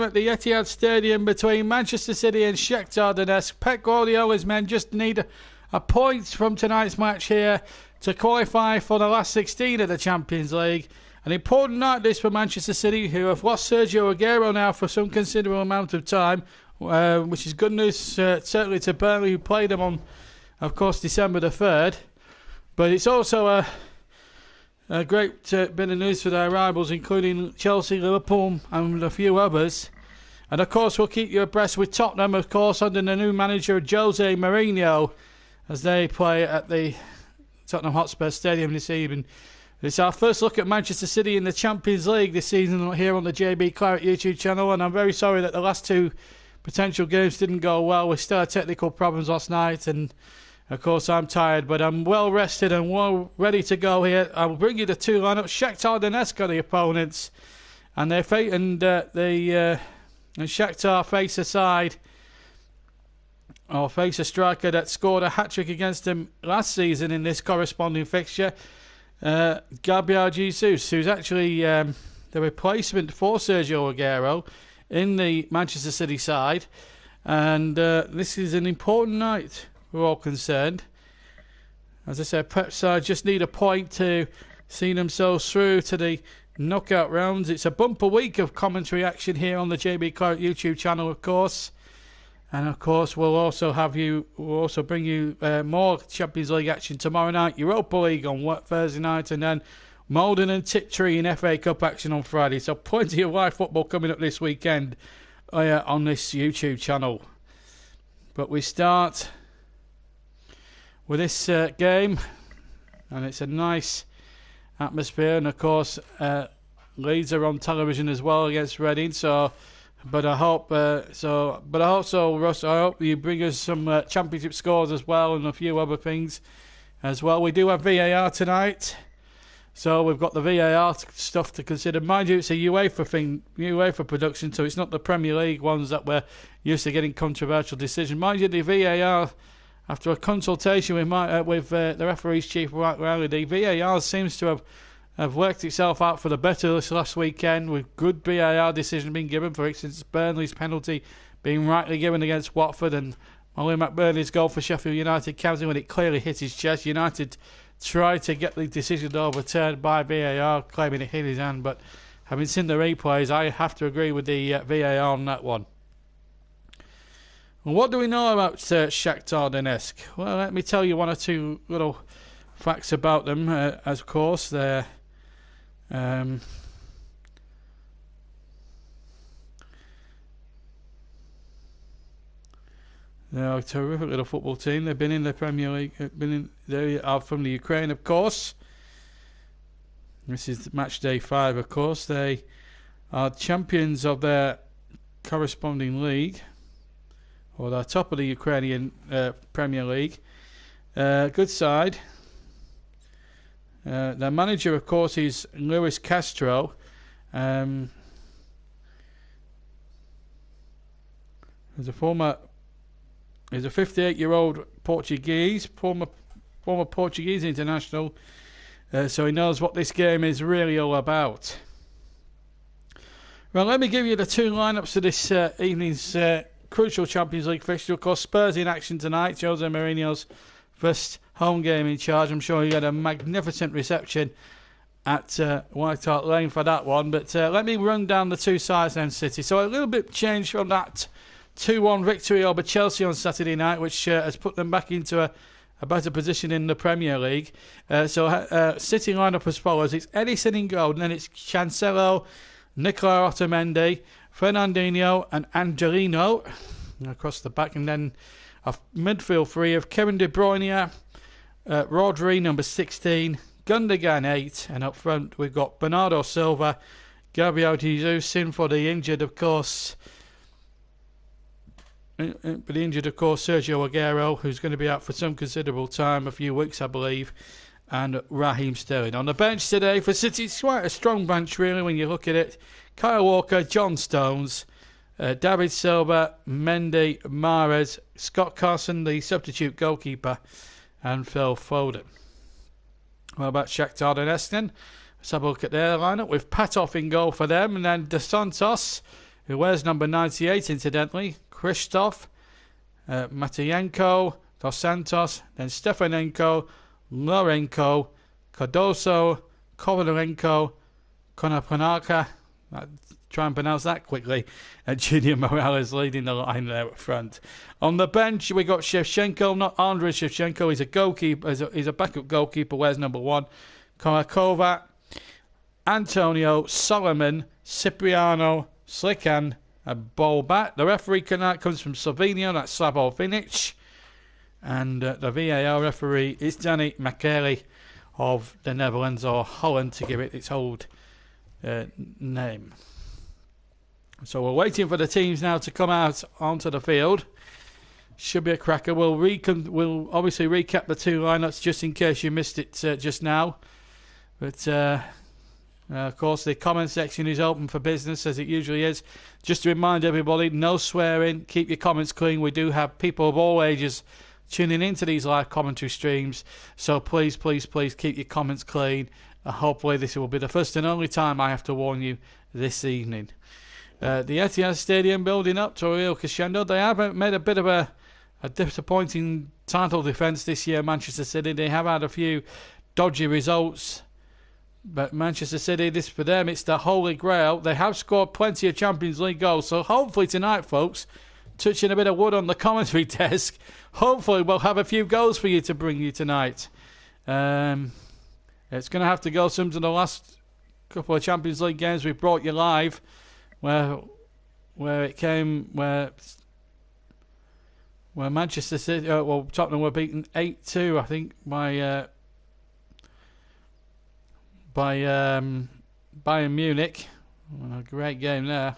at the Etihad Stadium between Manchester City and Shakhtar Donetsk. Pep Guardiola's men just need a point from tonight's match here to qualify for the last 16 of the Champions League. An important night this for Manchester City, who have lost Sergio Aguero now for some considerable amount of time, which is good news certainly to Burnley, who played them on, of course, December the 3rd. But it's also a great bit of news for their rivals, including Chelsea, Liverpool and a few others. And of course we'll keep you abreast with Tottenham, of course, under the new manager Jose Mourinho, as they play at the Tottenham Hotspur Stadium this evening. It's our first look at Manchester City in the Champions League this season here on the JB Claret YouTube channel, and I'm very sorry that the last two potential games didn't go well. We still had technical problems last night, and of course I'm tired, but I'm well rested and well ready to go here. I will bring you the two lineups. Shakhtar Donetsk are the opponents, and Shakhtar face a side, or face a striker that scored a hat-trick against them last season in this corresponding fixture, Gabriel Jesus, who's actually the replacement for Sergio Aguero in the Manchester City side. And this is an important night, we're all concerned. As I said, Pep's side just need a point to see themselves through to the knockout rounds. It's a bumper week of commentary action here on the JB Claret YouTube channel, of course. And of course, we'll also bring you more Champions League action tomorrow night, Europa League on Thursday night, and then Malden and Tiptree in FA Cup action on Friday. So plenty of live football coming up this weekend on this YouTube channel. But we start with this game, and it's a nice atmosphere. And of course, Leeds are on television as well against Reading. But I hope so, Russ. I hope you bring us some championship scores as well, and a few other things as well. We do have VAR tonight, so we've got the VAR stuff to consider. Mind you, it's a UEFA production, so it's not the Premier League ones that we're used to getting controversial decisions. Mind you, the VAR, after a consultation with the referee's chief, Mark Riley, the VAR seems to have worked itself out for the better this last weekend, with good VAR decision being given. For instance, Burnley's penalty being rightly given against Watford, and Molly McBurney's goal for Sheffield United counting when it clearly hit his chest. United tried to get the decision overturned by VAR, claiming it hit his hand, but having seen the replays, I have to agree with the VAR on that one. Well, what do we know about Shakhtar Donetsk? Well, let me tell you one or two little facts about them. Of course, they're a terrific little football team. They've been in the Premier League. They are from the Ukraine, of course. This is match day 5, of course. They are champions of their corresponding league, or they're top of the Ukrainian Premier League. Good side. Their manager, of course, is Luis Castro. He's a 58-year-old Portuguese, former Portuguese international. So he knows what this game is really all about. Well, let me give you the two lineups for this evening's crucial Champions League fixture. Of course, Spurs in action tonight. Jose Mourinho's first home game in charge. I'm sure he had a magnificent reception at White Hart Lane for that one. But let me run down the two sides then, City. So a little bit changed from that 2-1 victory over Chelsea on Saturday night, which has put them back into a better position in the Premier League. City lineup as follows. It's Edison in goal, and then it's Cancelo, Nicola Otamendi, Fernandinho and Angelino across the back, and then a midfield three of Kevin De Bruyne, Rodri, number 16, Gundogan, 8, and up front we've got Bernardo Silva, Gabriel Jesus in for the injured, of course. Sergio Aguero, who's going to be out for some considerable time, a few weeks, I believe, and Raheem Sterling. On the bench today for City, it's quite a strong bench, really, when you look at it. Kyle Walker, John Stones, David Silva, Mendy, Mahrez, Scott Carson, the substitute goalkeeper, and Phil Foden. What about Shakhtar Donetsk then? Let's have a look at their lineup with Patov in goal for them, and then Dos Santos who wears number 98 incidentally, Krzysztof, Matvienko, Dos Santos, then Stefanenko, Lorenko, Cardoso, Kovalenko, Konoplyanka, try and pronounce that quickly, and Junior Morales leading the line there up front. On the bench, we got Shevchenko, not Andrei Shevchenko, he's a goalkeeper, he's a backup goalkeeper, wears number 1, Korakova, Antonio, Solomon, Cipriano, Slikan, and Bolbat. The referee tonight comes from Slovenia, that's Slavo Vinic. And the VAR referee is Danny Makeli of the Netherlands, or Holland to give it its old name. So we're waiting for the teams now to come out onto the field. Should be a cracker. We'll obviously recap the 2 lineups just in case you missed it just now. But of course the comment section is open for business as it usually is. Just to remind everybody, no swearing, keep your comments clean. We do have people of all ages tuning into these live commentary streams, so please keep your comments clean. Hopefully this will be the first and only time I have to warn you this evening. The Etihad Stadium building up to a real crescendo. They have made a bit of a disappointing title defence this year, Manchester City. They have had a few dodgy results, but Manchester City, this for them, it's the holy grail. They have scored plenty of Champions League goals, so hopefully tonight, folks, touching a bit of wood on the commentary desk, hopefully we'll have a few goals for you to bring you tonight. It's going to have to go some to the last couple of Champions League games we've brought you live, where Manchester City, Tottenham were beaten 8-2, I think, by Bayern Munich. A great game there.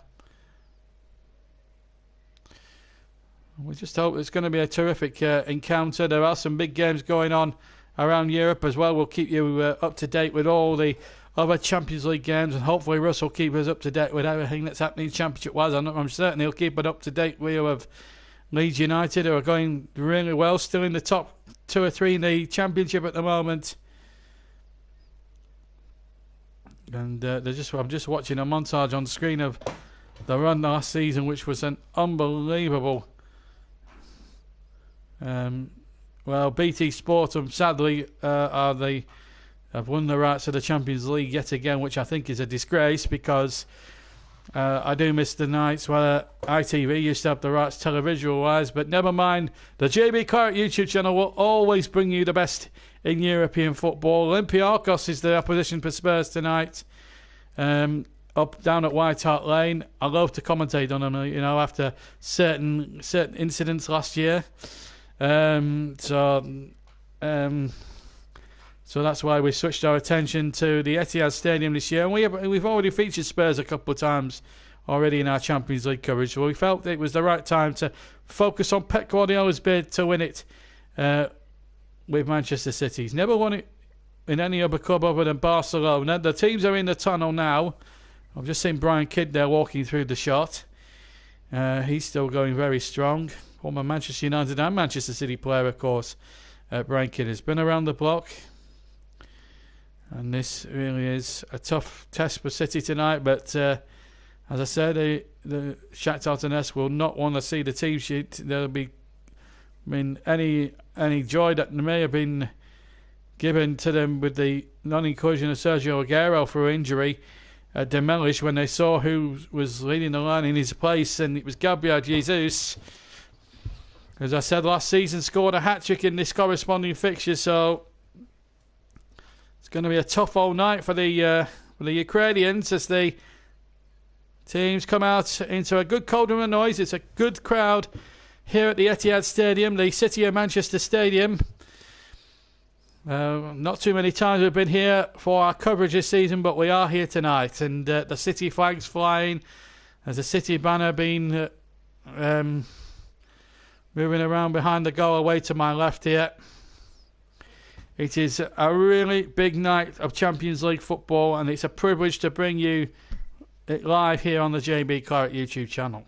We just hope it's going to be a terrific encounter. There are some big games going on around Europe as well. We'll keep you up to date with all the other Champions League games, and hopefully Russ will keep us up to date with everything that's happening Championship-wise. I'm certain he'll keep it up to date with you of Leeds United, who are going really well, still in the top 2 or 3 in the Championship at the moment. And I'm just watching a montage on screen of the run last season, which was an unbelievable. BT Sport, sadly, have won the rights to the Champions League yet again, which I think is a disgrace, because I do miss the nights where ITV used to have the rights televisual-wise. But never mind, the JB Clark YouTube channel will always bring you the best in European football. Olympiacos is the opposition for Spurs tonight, up down at White Hart Lane. I love to commentate on them, after certain incidents last year. So that's why we switched our attention to the Etihad Stadium this year. And we've already featured Spurs a couple of times already in our Champions League coverage. So we felt it was the right time to focus on Pep Guardiola's bid to win it with Manchester City. He's never won it in any other club other than Barcelona. The teams are in the tunnel now. I've just seen Brian Kidd there walking through the shot. He's still going very strong. Former Manchester United and Manchester City player, of course. Brian Kidd has been around the block. And this really is a tough test for City tonight. But as I said, the Shakhtar Donetsk will not want to see the team sheet. There'll be, any joy that may have been given to them with the non-inclusion of Sergio Aguero for injury demolished when they saw who was leading the line in his place, and it was Gabriel Jesus. As I said, last season scored a hat-trick in this corresponding fixture, so it's going to be a tough old night for the Ukrainians as the teams come out into a good cauldron of noise. It's a good crowd here at the Etihad Stadium, the City of Manchester Stadium. Not too many times we've been here for our coverage this season, but we are here tonight, and the City flag's flying. There's a City banner being moving around behind the goal away to my left here. It is a really big night of Champions League football, and it's a privilege to bring you it live here on the JB Clark YouTube channel.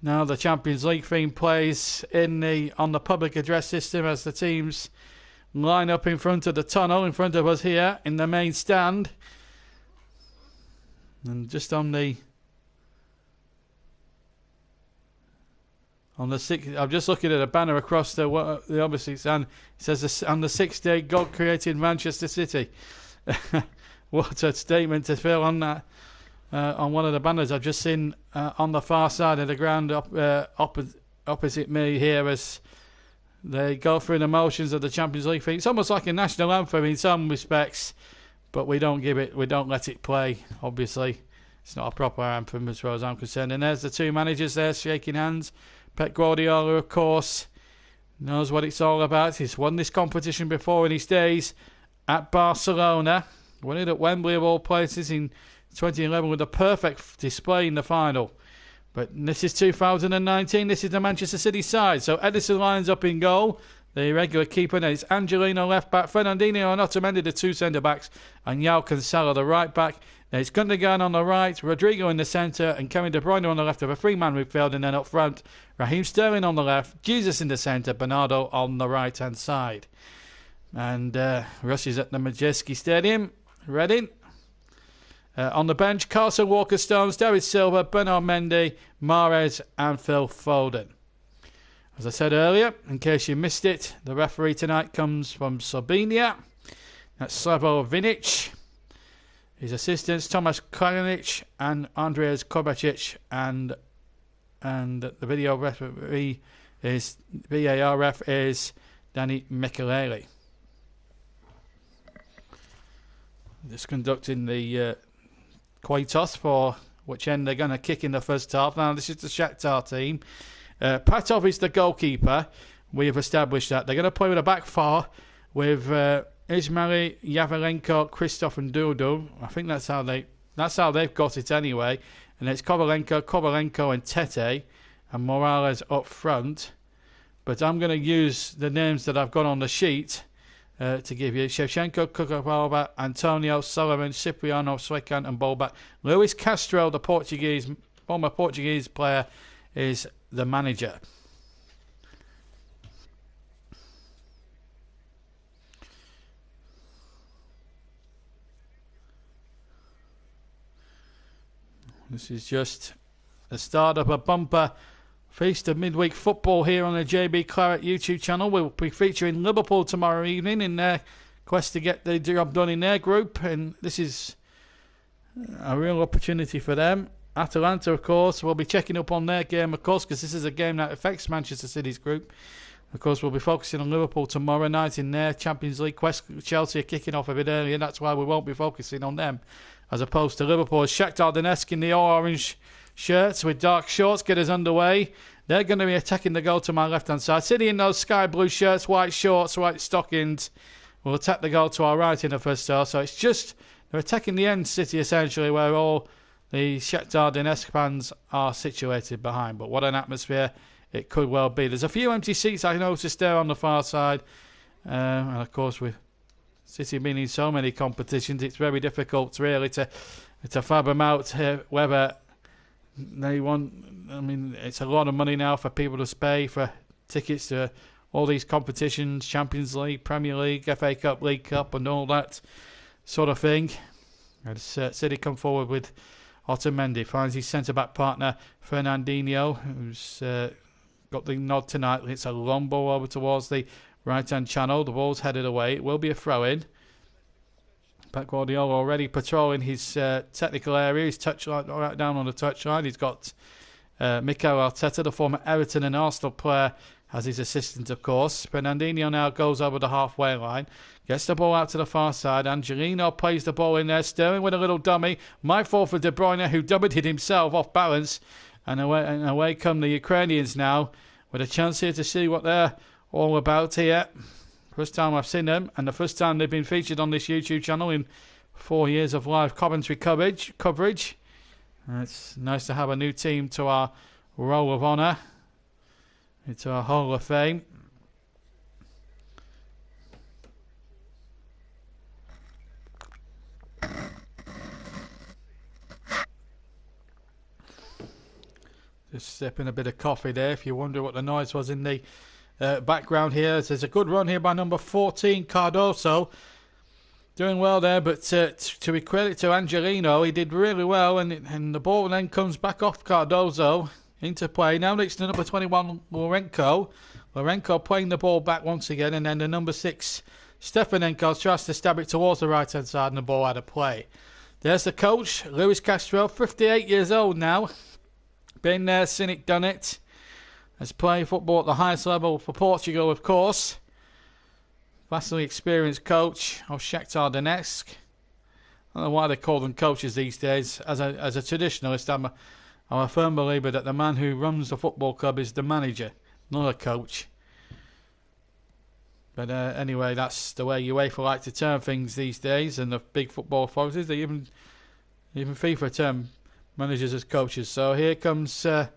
Now the Champions League theme plays on the public address system as the teams line up in front of the tunnel in front of us here in the main stand. And just on the On the I'm just looking at a banner across the obviously it says on the 6th day God created Manchester City. What a statement to fill on that. On one of the banners I've just seen on the far side of the ground opposite me here as they go through the motions of the Champions League thing. It's almost like a national anthem in some respects, but we don't let it play. Obviously, it's not a proper anthem as far as I'm concerned. And there's the two managers there shaking hands. Pep Guardiola, of course, knows what it's all about. He's won this competition before in his days at Barcelona. Won it at Wembley of all places in 2011 with a perfect display in the final. But this is 2019. This is the Manchester City side. So Edison lines up in goal. The regular keeper. Then it's Angelino left back. Fernandinho and Otamendi, the two centre backs. And João Cancelo, the right back. Then it's Gundogan on the right. Rodrigo in the centre. And Kevin De Bruyne on the left of a three-man midfield. And then up front, Raheem Sterling on the left. Jesus in the centre. Bernardo on the right-hand side. And Russ is at the Majeski Stadium. Reading. On the bench, Carson Walker-Stones, David Silva, Bernard Mendy, Mahrez and Phil Foden. As I said earlier, in case you missed it, the referee tonight comes from Slovenia. That's Slavo Vinic. His assistants, Tomas Kalinic and Andreas Kovacic. And the video referee is, VAR ref is Danny Mikelele. Just conducting the coin toss for which end they're going to kick in the first half. Now, this is the Shakhtar team. Patov is the goalkeeper. We have established that. They're going to play with a back four with Ismail, Yavalenko, Christoph and Dudu. I think that's how they've got it anyway. And it's Kovalenko and Tete and Morales up front. But I'm going to use the names that I've got on the sheet to give you. Shevchenko, Kukurova, Antonio, Sullivan, Cipriano, Swekan and Bolbak. Luis Castro, the former Portuguese player, is the manager. This is just the start of a bumper feast of midweek football here on the JB Claret YouTube channel. We'll be featuring Liverpool tomorrow evening in their quest to get the job done in their group, and this is a real opportunity for them. Atalanta, of course, will be checking up on their game, of course, because this is a game that affects Manchester City's group. Of course, we'll be focusing on Liverpool tomorrow night in their Champions League quest. Chelsea are kicking off a bit earlier, and that's why we won't be focusing on them, as opposed to Liverpool. Shakhtar Donetsk in the all-orange shirts with dark shorts get us underway. They're going to be attacking the goal to my left-hand side. City in those sky blue shirts, white shorts, white stockings will attack the goal to our right in the first half. So it's just, they're attacking the end, City, essentially, where all the Shakhtar Donetsk fans are situated behind. But what an atmosphere it could well be. There's a few empty seats I noticed there on the far side. And of course, with City being in so many competitions, it's very difficult really to fathom out whether they want. I mean, it's a lot of money now for people to pay for tickets to all these competitions, Champions League, Premier League, FA Cup, League Cup and all that sort of thing. As City come forward with Otamendi, finds his centre-back partner Fernandinho, who's got the nod tonight. It's a long ball over towards the right-hand channel. The ball's headed away. It will be a throw-in. Pep Guardiola already patrolling his technical area. His touchline, right down on the touchline. He's got Mikel Arteta, the former Everton and Arsenal player, as his assistant, of course. Fernandinho now goes over the halfway line. Gets the ball out to the far side. Angelino plays the ball in there. Sterling with a little dummy. Might fall for De Bruyne, who doubled it himself off balance. And away come the Ukrainians now, with a chance here to see what they're all about here. First time I've seen them, and the first time they've been featured on this YouTube channel in 4 years of live commentary coverage. It's nice to have a new team to our Roll of Honour, into our Hall of Fame. Just sipping a bit of coffee there, if you wonder what the noise was in the background here. There's a good run here by number 14, Cardoso. Doing well there, but to be credit to Angelino, he did really well, and the ball then comes back off Cardoso into play. Now it's the number 21, Lorenko. Lorenko playing the ball back once again, and then the number 6, Stefanenko, tries to stab it towards the right-hand side, and the ball out of play. There's the coach, Luis Castro, 58 years old now. Been there, seen it, done it. Has played football at the highest level for Portugal, of course. Vastly experienced coach of Shakhtar Donetsk. I don't know why they call them coaches these days. As a traditionalist, I'm a firm believer that the man who runs the football club is the manager, not a coach. But anyway, that's the way UEFA like to term things these days, and the big football authorities, they even FIFA term managers as coaches. So here comes De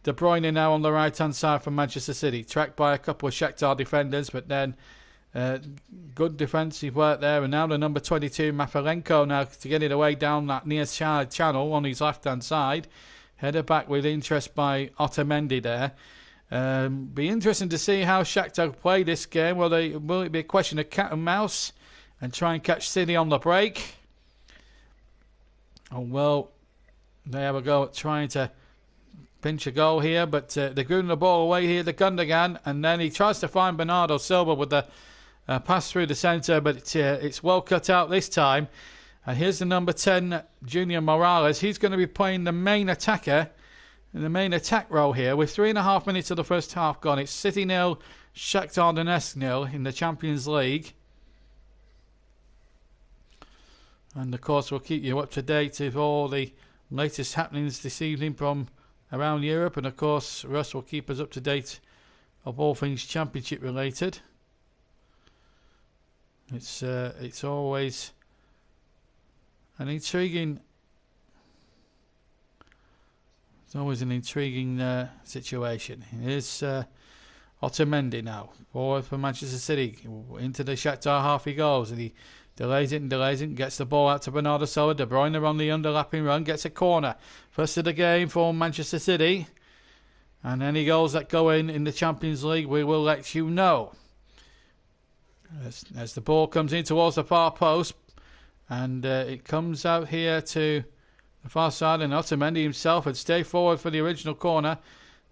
Bruyne now on the right-hand side from Manchester City, tracked by a couple of Shakhtar defenders, but then good defensive work there. And now the number 22, Mafalenko, now to get it away down that near side channel on his left-hand side. Header back with interest by Otamendi there. Be interesting to see how Shakhtar play this game. Will it be a question of cat and mouse and try and catch City on the break? Oh, well, they have a go at trying to pinch a goal here, but they're giving the ball away here to Gundogan, and then he tries to find Bernardo Silva with the pass through the centre, but it's well cut out this time. And here's the number 10, Junior Morales. He's going to be playing the main attacker in the main attack role here, with 3.5 minutes of the first half gone. It's City 0, Shakhtar Donetsk 0 in the Champions League. And of course we'll keep you up to date with all the latest happenings this evening from around Europe, and of course Russ will keep us up to date of all things championship related. It's always an intriguing situation. Here's Otamendi now, forward for Manchester City. Into the Shakhtar half he goes, and he delays it, gets the ball out to Bernardo Silva. De Bruyne on the underlapping run, gets a corner. First of the game for Manchester City. And any goals that go in the Champions League, we will let you know. As the ball comes in towards the far post, and it comes out here to the far side, and Otamendi himself had stayed forward for the original corner,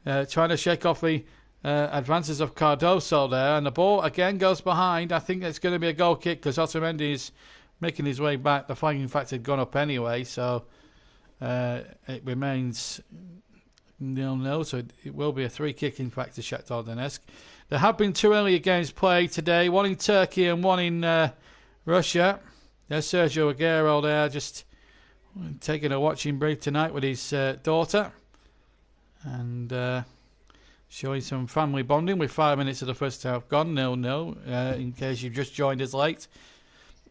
trying to shake off the advances of Cardoso there, and the ball again goes behind. I think it's going to be a goal kick because Otamendi is making his way back. The flag in fact had gone up anyway, so it remains 0-0, so it will be a free kick in fact to Shakhtar Donetsk. There have been 2 earlier games played today, one in Turkey and one in Russia. There's Sergio Aguero there, just taking a watching brief tonight with his daughter, and showing some family bonding with 5 minutes of the first half gone, 0-0, in case you've just joined us late.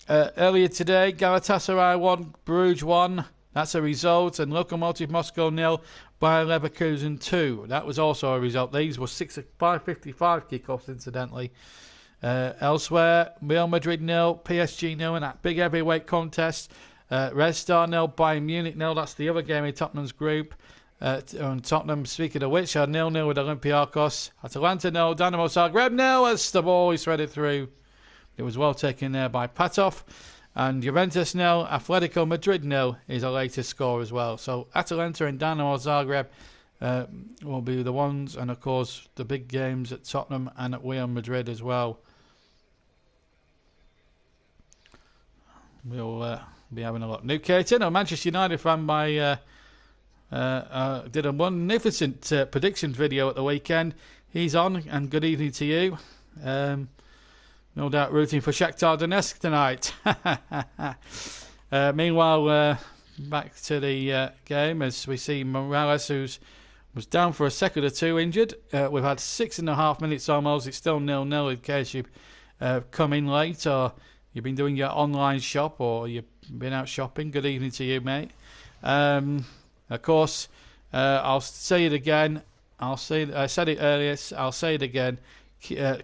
Earlier today, Galatasaray 1, Bruges 1. That's a result, and Lokomotiv Moscow 0, Bayer Leverkusen 2. That was also a result. These were 5:55 kickoffs, incidentally. Elsewhere, Real Madrid 0, PSG 0 in that big heavyweight contest. Red Star 0, Bayern Munich 0. That's the other game in Tottenham's group. And Tottenham, speaking of which, are 0-0 with Olympiacos. Atalanta 0, Dynamo Zagreb 0 as the ball is threaded through. It was well taken there by Patov. And Juventus 0, Atletico Madrid 0 is a latest score as well. So Atalanta and Dynamo Zagreb will be the ones, and of course the big games at Tottenham and at Real Madrid as well. We'll be having a look. Newcaton, a Manchester United fan, did a magnificent prediction video at the weekend. He's on, and good evening to you. No doubt rooting for Shakhtar Donetsk tonight. Meanwhile, back to the game as we see Morales, who was down for a second or two, injured. We've had 6.5 minutes almost. It's still 0-0 in case you've come in late, or you've been doing your online shop, or you've been out shopping. Good evening to you, mate. Of course, I'll say it again. I said it earlier. I'll say it again.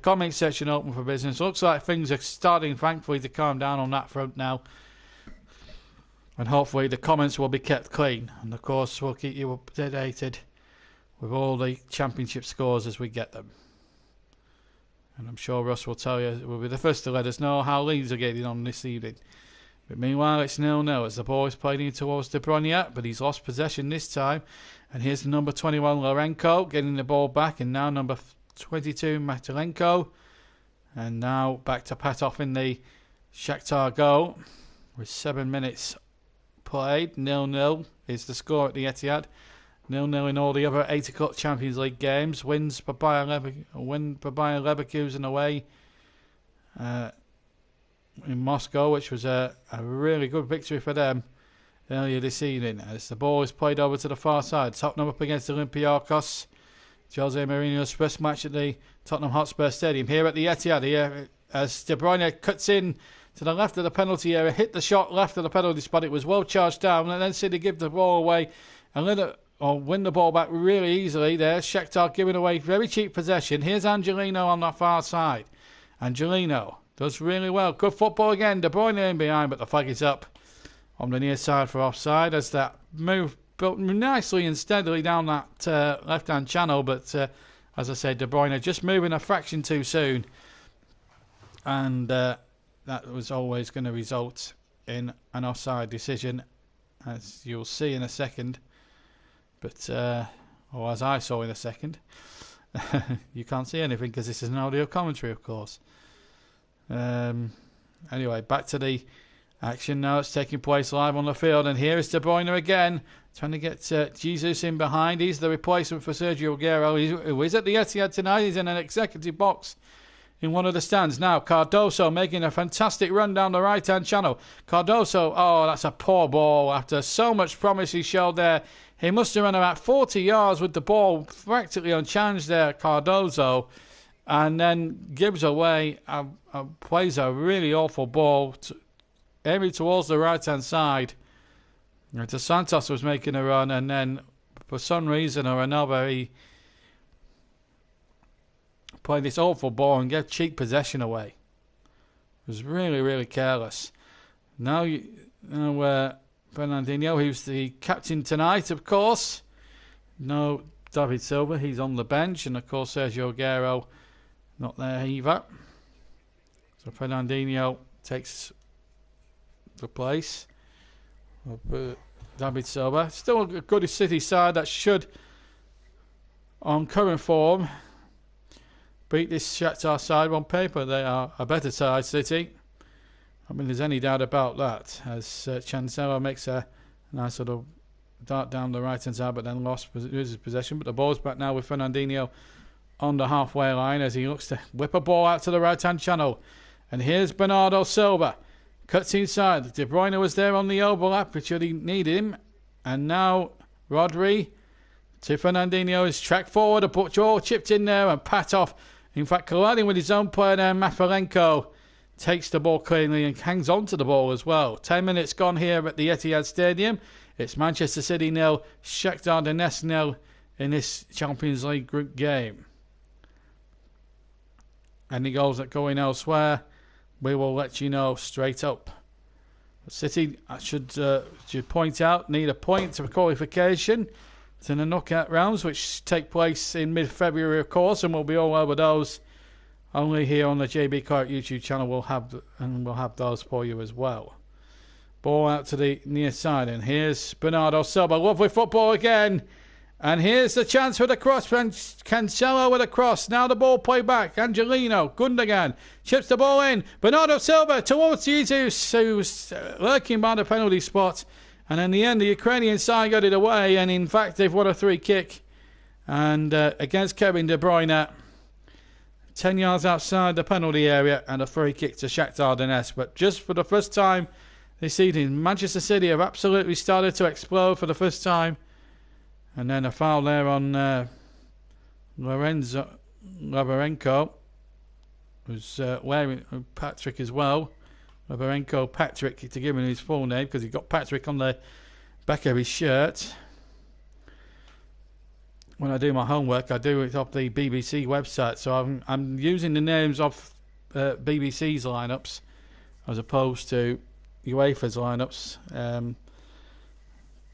Comment section open for business. Looks like things are starting, thankfully, to calm down on that front now. And hopefully the comments will be kept clean. And of course, we'll keep you updated with all the championship scores as we get them. And I'm sure Russ will tell you, will be the first to let us know how Leeds are getting on this evening. But meanwhile, it's 0-0 as the ball is played in towards De Bruyne, but he's lost possession this time. And here's the number 21, Lorenko, getting the ball back. And now number 22, Matalenko. And now back to Patov in the Shakhtar goal. With 7 minutes played. 0-0 is the score at the Etihad. 0-0 in all the other 8 o'clock Champions League games. Win for Bayern Leverkusen away in Moscow, which was a really good victory for them earlier this evening. As the ball is played over to the far side. Tottenham up against Olympiacos. Jose Mourinho's first match at the Tottenham Hotspur Stadium. Here at the Etihad, here as De Bruyne cuts in to the left of the penalty area, hit the shot left of the penalty spot. It was well charged down, and then City give the ball away and win the ball back really easily there. Shakhtar giving away very cheap possession. Here's Angelino on the far side. Angelino does really well. Good football again. De Bruyne in behind, but the flag is up on the near side for offside as that move built nicely and steadily down that left-hand channel. But as I said, De Bruyne just moving a fraction too soon. And that was always going to result in an offside decision, as you'll see in a second. But, or as I saw in a second. You can't see anything because this is an audio commentary, of course. Anyway, back to the action now. It's taking place live on the field. And here is De Bruyne again, trying to get Jesus in behind. He's the replacement for Sergio Aguero, who is at the Etihad tonight. He's in an executive box in one of the stands. Now, Cardoso making a fantastic run down the right-hand channel. Cardoso, oh, that's a poor ball. After so much promise he showed there, he must have run about 40 yards with the ball practically unchallenged there, Cardoso. And then gives away, plays a really awful ball, aiming towards the right-hand side. De Santos was making a run, and then for some reason or another, he played this awful ball and gave cheap possession away. It was really, really careless. Now Fernandinho, who's the captain tonight, of course. No David Silva, he's on the bench. And, of course, Sergio Aguero not there either. So Fernandinho takes the place of David Silva. Still a good City side that should, on current form, beat this Shakhtar side. On paper, they are a better side, City. I mean, there's any doubt about that. As Cancelo makes a nice sort of dart down the right-hand side, but then loses possession. But the ball's back now with Fernandinho on the halfway line as he looks to whip a ball out to the right-hand channel. And here's Bernardo Silva. Cuts inside. De Bruyne was there on the overlap, which he needed him. And now Rodri to Fernandinho is tracked forward. A ball chipped in there and Patov, in fact, colliding with his own player there, Mafalenko, takes the ball cleanly and hangs on to the ball as well. 10 minutes gone here at the Etihad Stadium. It's Manchester City 0, Shakhtar Donetsk 0 in this Champions League group game. Any goals that go in elsewhere, we will let you know straight up. City, I should point out, need a point for qualification to the knockout rounds, which take place in mid-February, of course, and we'll be all over those. Only here on the JB Clark YouTube channel we'll have those for you as well. Ball out to the near side, and here's Bernardo Silva. Lovely football again. And here's the chance for the cross. Cancelo with a cross. Now the ball played back. Angelino, Gundogan chips the ball in. Bernardo Silva towards Jesus, who's lurking by the penalty spot. And in the end, the Ukrainian side got it away. And in fact, they've won a free kick. And against Kevin De Bruyne, 10 yards outside the penalty area, and a free kick to Shakhtar Donetsk. But just for the first time this evening, Manchester City have absolutely started to explode for the first time. And then a foul there on Lorenzo Labarenko, who's wearing Patrick as well. Labarenko Patrick, to give him his full name, because he got Patrick on the back of his shirt. When I do my homework, I do it off the BBC website, so I'm using the names of BBC's lineups as opposed to UEFA's lineups.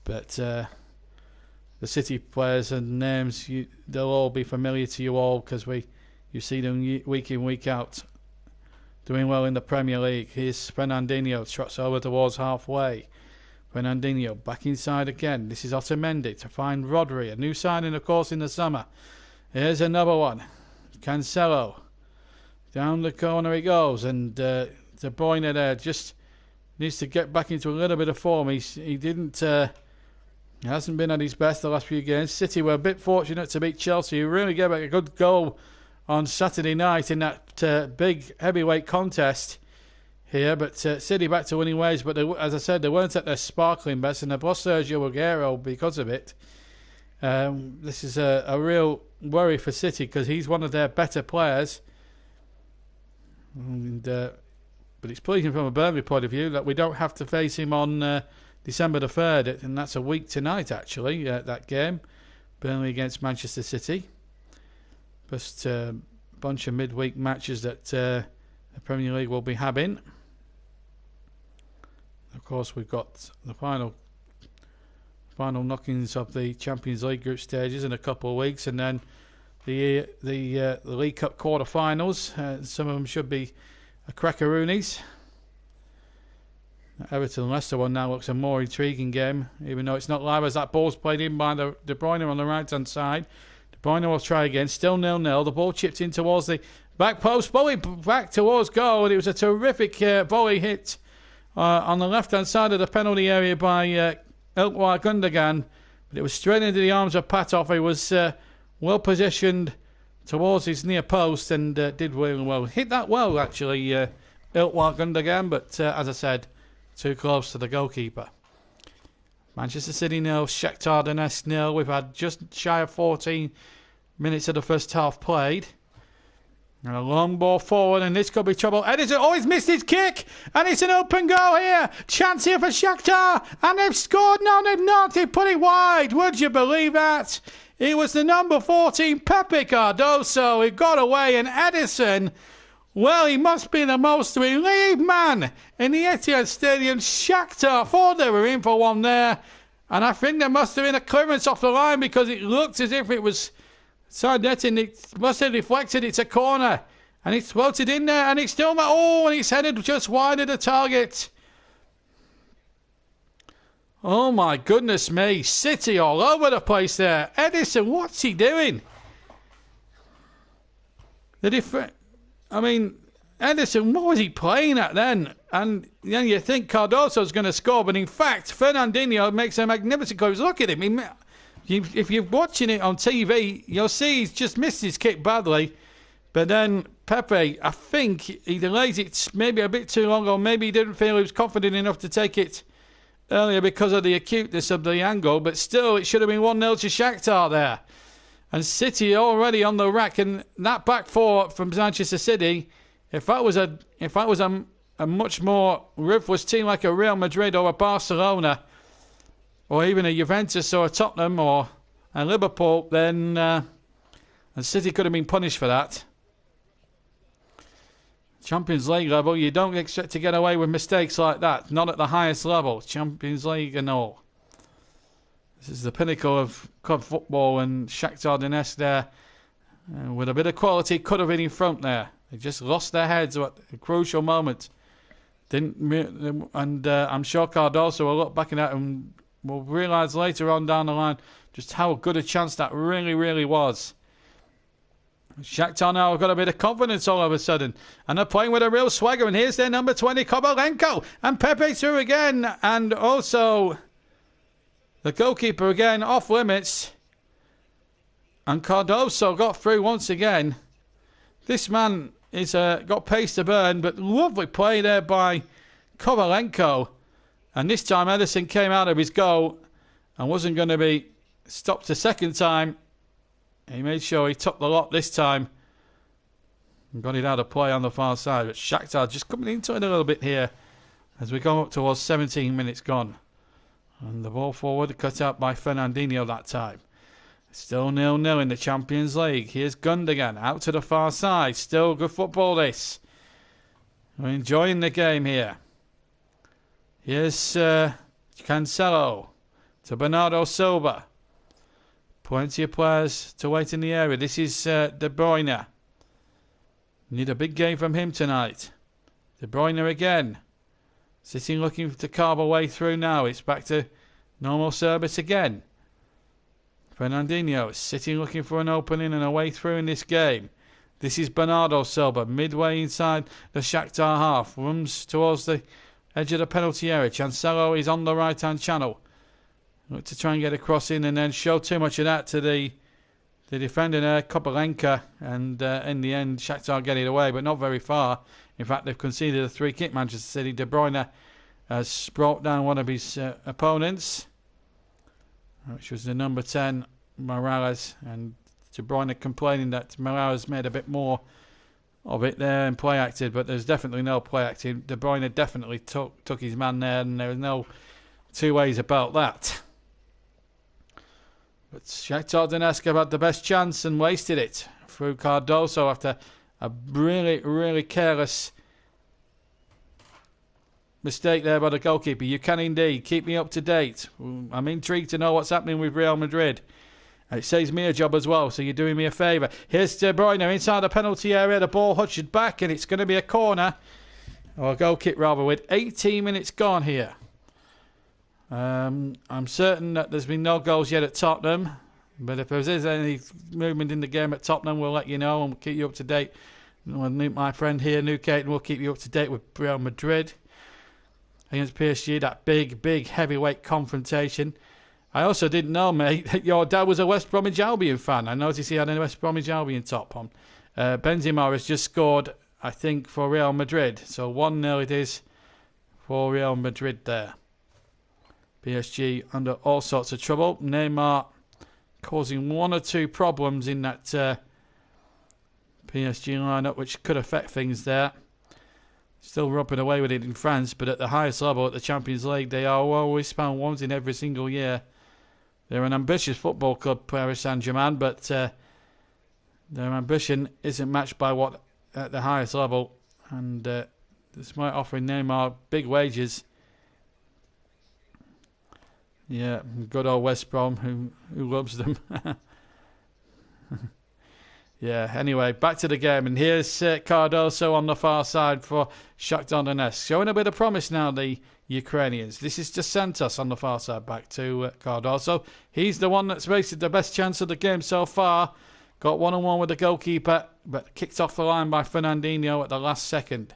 But the City players and names, they'll all be familiar to you all because you see them week in, week out doing well in the Premier League. Here's Fernandinho, trots over towards halfway. Fernandinho back inside again. This is Otamendi to find Rodri. A new signing, of course, in the summer. Here's another one. Cancelo. Down the corner he goes. And De Bruyne there just needs to get back into a little bit of form. He hasn't been at his best the last few games. City were a bit fortunate to beat Chelsea, who really gave it a good goal on Saturday night in that big heavyweight contest here. But City back to winning ways. But as I said, they weren't at their sparkling best, and they've lost Sergio Aguero because of it. This is a real worry for City because he's one of their better players. But it's pleasing from a Burnley point of view that we don't have to face him on December the 3rd, and that's a week tonight actually, that game. Burnley against Manchester City. Just a bunch of midweek matches that the Premier League will be having. Of course, we've got the final knockings of the Champions League group stages in a couple of weeks, and then the League Cup quarter-finals. Some of them should be crackaroonies. Everton-Leicester one now looks a more intriguing game, even though it's not live as that ball's played in by De Bruyne on the right-hand side. De Bruyne will try again, still 0-0. The ball chipped in towards the back post, volley back towards goal, and it was a terrific volley hit on the left-hand side of the penalty area by Ilkay Gundogan, but it was straight into the arms of Patov. He was well positioned towards his near post and did really well. Hit that well, actually, Ilkay Gundogan, but as I said, too close to the goalkeeper. Manchester City 0, Shakhtar Donetsk 0. We've had just shy of 14 minutes of the first half played. And a long ball forward, and this could be trouble. Edison, he's missed his kick, and it's an open goal here. Chance here for Shakhtar, and they've scored. No, they've not. They put it wide. Would you believe that? It was the number 14, Pepe Cardoso. He got away, and Edison, well, he must be the most relieved man in the Etihad Stadium. Shakhtar thought they were in for one there, and I think there must have been a clearance off the line because it looked as if it was side netting. It must have deflected. It's a corner, and it's floated in there, and it's still not. Oh, and it's headed just wide of the target. Oh my goodness me! City all over the place there. Edison, what's he doing? Edison, what was he playing at then? And then you think Cardoso's going to score, but in fact, Fernandinho makes a magnificent goal. Look at him. If you're watching it on TV, you'll see he's just missed his kick badly. But then Pepe, I think he delays it maybe a bit too long, or maybe he didn't feel he was confident enough to take it earlier because of the acuteness of the angle. But still, it should have been 1-0 to Shakhtar there. And City already on the rack, and that back four from Manchester City. If that was a much more ruthless team like a Real Madrid or a Barcelona, or even a Juventus or a Tottenham or a Liverpool, then and City could have been punished for that. Champions League level, you don't expect to get away with mistakes like that. Not at the highest level. Champions League and all. This is the pinnacle of club football, and Shakhtar Donetsk there, with a bit of quality, could have been in front there. They just lost their heads at a crucial moment. I'm sure Cardoso will look back at that and will realise later on down the line just how good a chance that really, really was. Shakhtar now have got a bit of confidence all of a sudden, and they're playing with a real swagger. And here's their number 20, Kovalenko, and Pepe through again, and also the goalkeeper again off limits, and Cardoso got through once again. This man is got pace to burn, but lovely play there by Kovalenko. And this time Edison came out of his goal and wasn't going to be stopped a second time. He made sure he took the lot this time and got it out of play on the far side. But Shakhtar just coming into it a little bit here as we go up towards 17 minutes gone. And the ball forward cut out by Fernandinho that time. Still 0-0 in the Champions League. Here's Gundogan out to the far side. Still good football this. We're enjoying the game here. Here's Cancelo to Bernardo Silva. Plenty of players to wait in the area. This is De Bruyne. Need a big game from him tonight. De Bruyne again. City looking to carve a way through now. It's back to normal service again. Fernandinho, City looking for an opening and a way through in this game. This is Bernardo Silva, midway inside the Shakhtar half. Runs towards the edge of the penalty area. Cancelo is on the right-hand channel. Look to try and get a cross in and then show too much of that to the defender there, Kopalenka. And in the end, Shakhtar get it away, but not very far. In fact, they've conceded a 3-kick, Manchester City. De Bruyne has brought down one of his opponents, which was the number 10, Morales. And De Bruyne complaining that Morales made a bit more of it there and play acted, but there's definitely no play acting. De Bruyne definitely took his man there, and there was no two ways about that. But Shakhtar Donetsk have had the best chance and wasted it through Cardoso after a really, really careless mistake there by the goalkeeper. You can indeed keep me up to date. I'm intrigued to know what's happening with Real Madrid. It saves me a job as well, so you're doing me a favour. Here's De Bruyne inside the penalty area. The ball hutched back, and it's going to be a corner. Or a goal kick, rather, with 18 minutes gone here. I'm certain that there's been no goals yet at Tottenham. But if there's any movement in the game at Tottenham, we'll let you know and we'll keep you up to date. My friend here, New Caton, will keep you up to date with Real Madrid against PSG. That big heavyweight confrontation. I also didn't know, mate, that your dad was a West Bromwich Albion fan. I noticed he had a West Bromwich Albion top on. Benzema has just scored, I think, for Real Madrid. So 1-0 it is for Real Madrid there. PSG under all sorts of trouble. Neymar causing one or two problems in that PSG lineup, which could affect things there. Still rubbing away with it in France, but at the highest level, at the Champions League, they are always found wanting every single year. They're an ambitious football club, Paris Saint-Germain, but their ambition isn't matched by what at the highest level. And despite offering Neymar big wages, yeah, good old West Brom, who loves them. Yeah, anyway, back to the game. And here's Cardoso on the far side for Shakhtar Donetsk. Showing a bit of promise now, the Ukrainians. This is just Santos on the far side, back to Cardoso. He's the one that's wasted the best chance of the game so far. Got one-on-one with the goalkeeper, but kicked off the line by Fernandinho at the last second.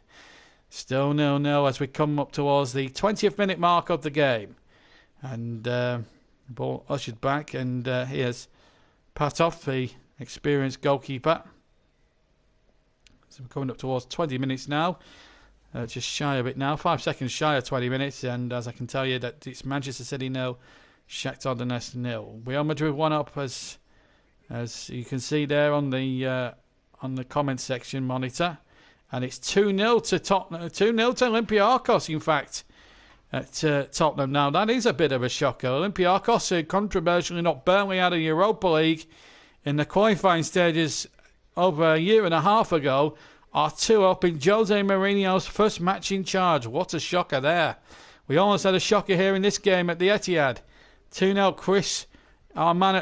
Still 0-0 as we come up towards the 20th minute mark of the game. And ball ushered back, and here's Patov, the experienced goalkeeper. So we're coming up towards 20 minutes now. Just shy of it now. 5 seconds shy of 20 minutes. And as I can tell you, that it's Manchester City 0, Shakhtar Donetsk 0. Real Madrid 1 up, as you can see there on the comment section monitor. And it's 2-0 to Tottenham. 2-0 to Olympiacos, in fact, at Tottenham. Now, that is a bit of a shocker. Olympiacos, who controversially knocked Burnley out of Europa League in the qualifying stages over a year and a half ago, are 2 up in Jose Mourinho's first match in charge. What a shocker there. We almost had a shocker here in this game at the Etihad. 2-0 Chris, our man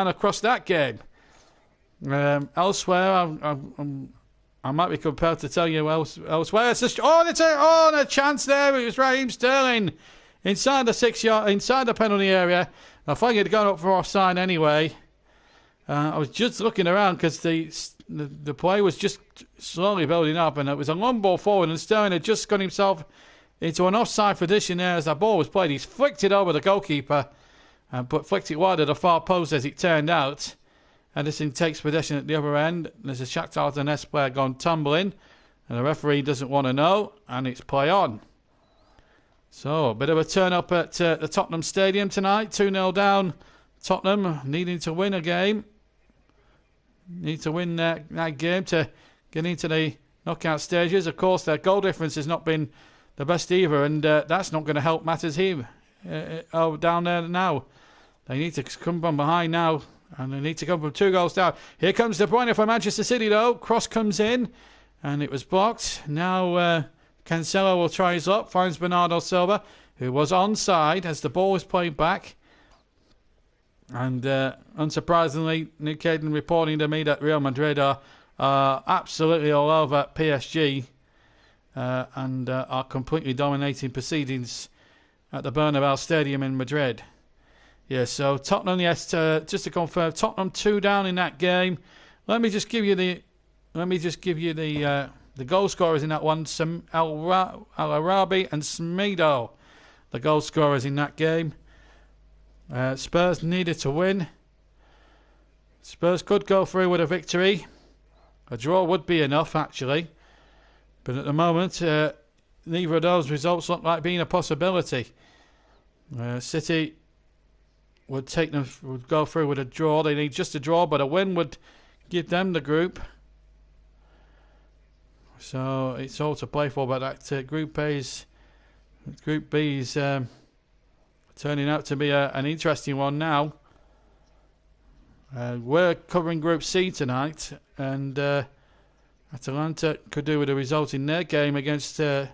across that game. Elsewhere, I might be compelled to tell you elsewhere. It's a chance there. It was Raheem Sterling inside the penalty area. I thought he'd gone up for offside anyway. I was just looking around because the play was just slowly building up, and it was a long ball forward, and Sterling had just got himself into an offside position there as that ball was played. He's flicked it over the goalkeeper, but flicked it wide at the far post as it turned out. Henderson takes possession at the other end. There's a Shakhtar Donetsk player gone tumbling, and the referee doesn't want to know, and it's play on. So, a bit of a turn-up at the Tottenham Stadium tonight. 2-0 down. Tottenham needing to win a game. Need to win that game to get into the knockout stages. Of course, their goal difference has not been the best either, and that's not going to help matters here. Down there now. They need to come from behind now, and they need to come from 2 goals down. Here comes De Bruyne for Manchester City, though. Cross comes in, and it was blocked. Now Cancelo will try his luck, finds Bernardo Silva, who was onside as the ball was played back. And unsurprisingly, Nick Caden reporting to me that Real Madrid are absolutely all over PSG. and are completely dominating proceedings at the Bernabeu Stadium in Madrid. Yeah, so Tottenham, yes, just to confirm, Tottenham 2 down in that game. Let me just give you the goal scorers in that one. Al Arabi and Smedo, the goal scorers in that game. Spurs needed to win. Spurs could go through with a victory. A draw would be enough, actually. But at the moment, neither of those results look like being a possibility. City would go through with a draw. They need just a draw, but a win would give them the group. So it's all to play for. But that Group B's turning out to be an interesting one now. We're covering Group C tonight, and Atalanta could do with a result in their game against Dynamo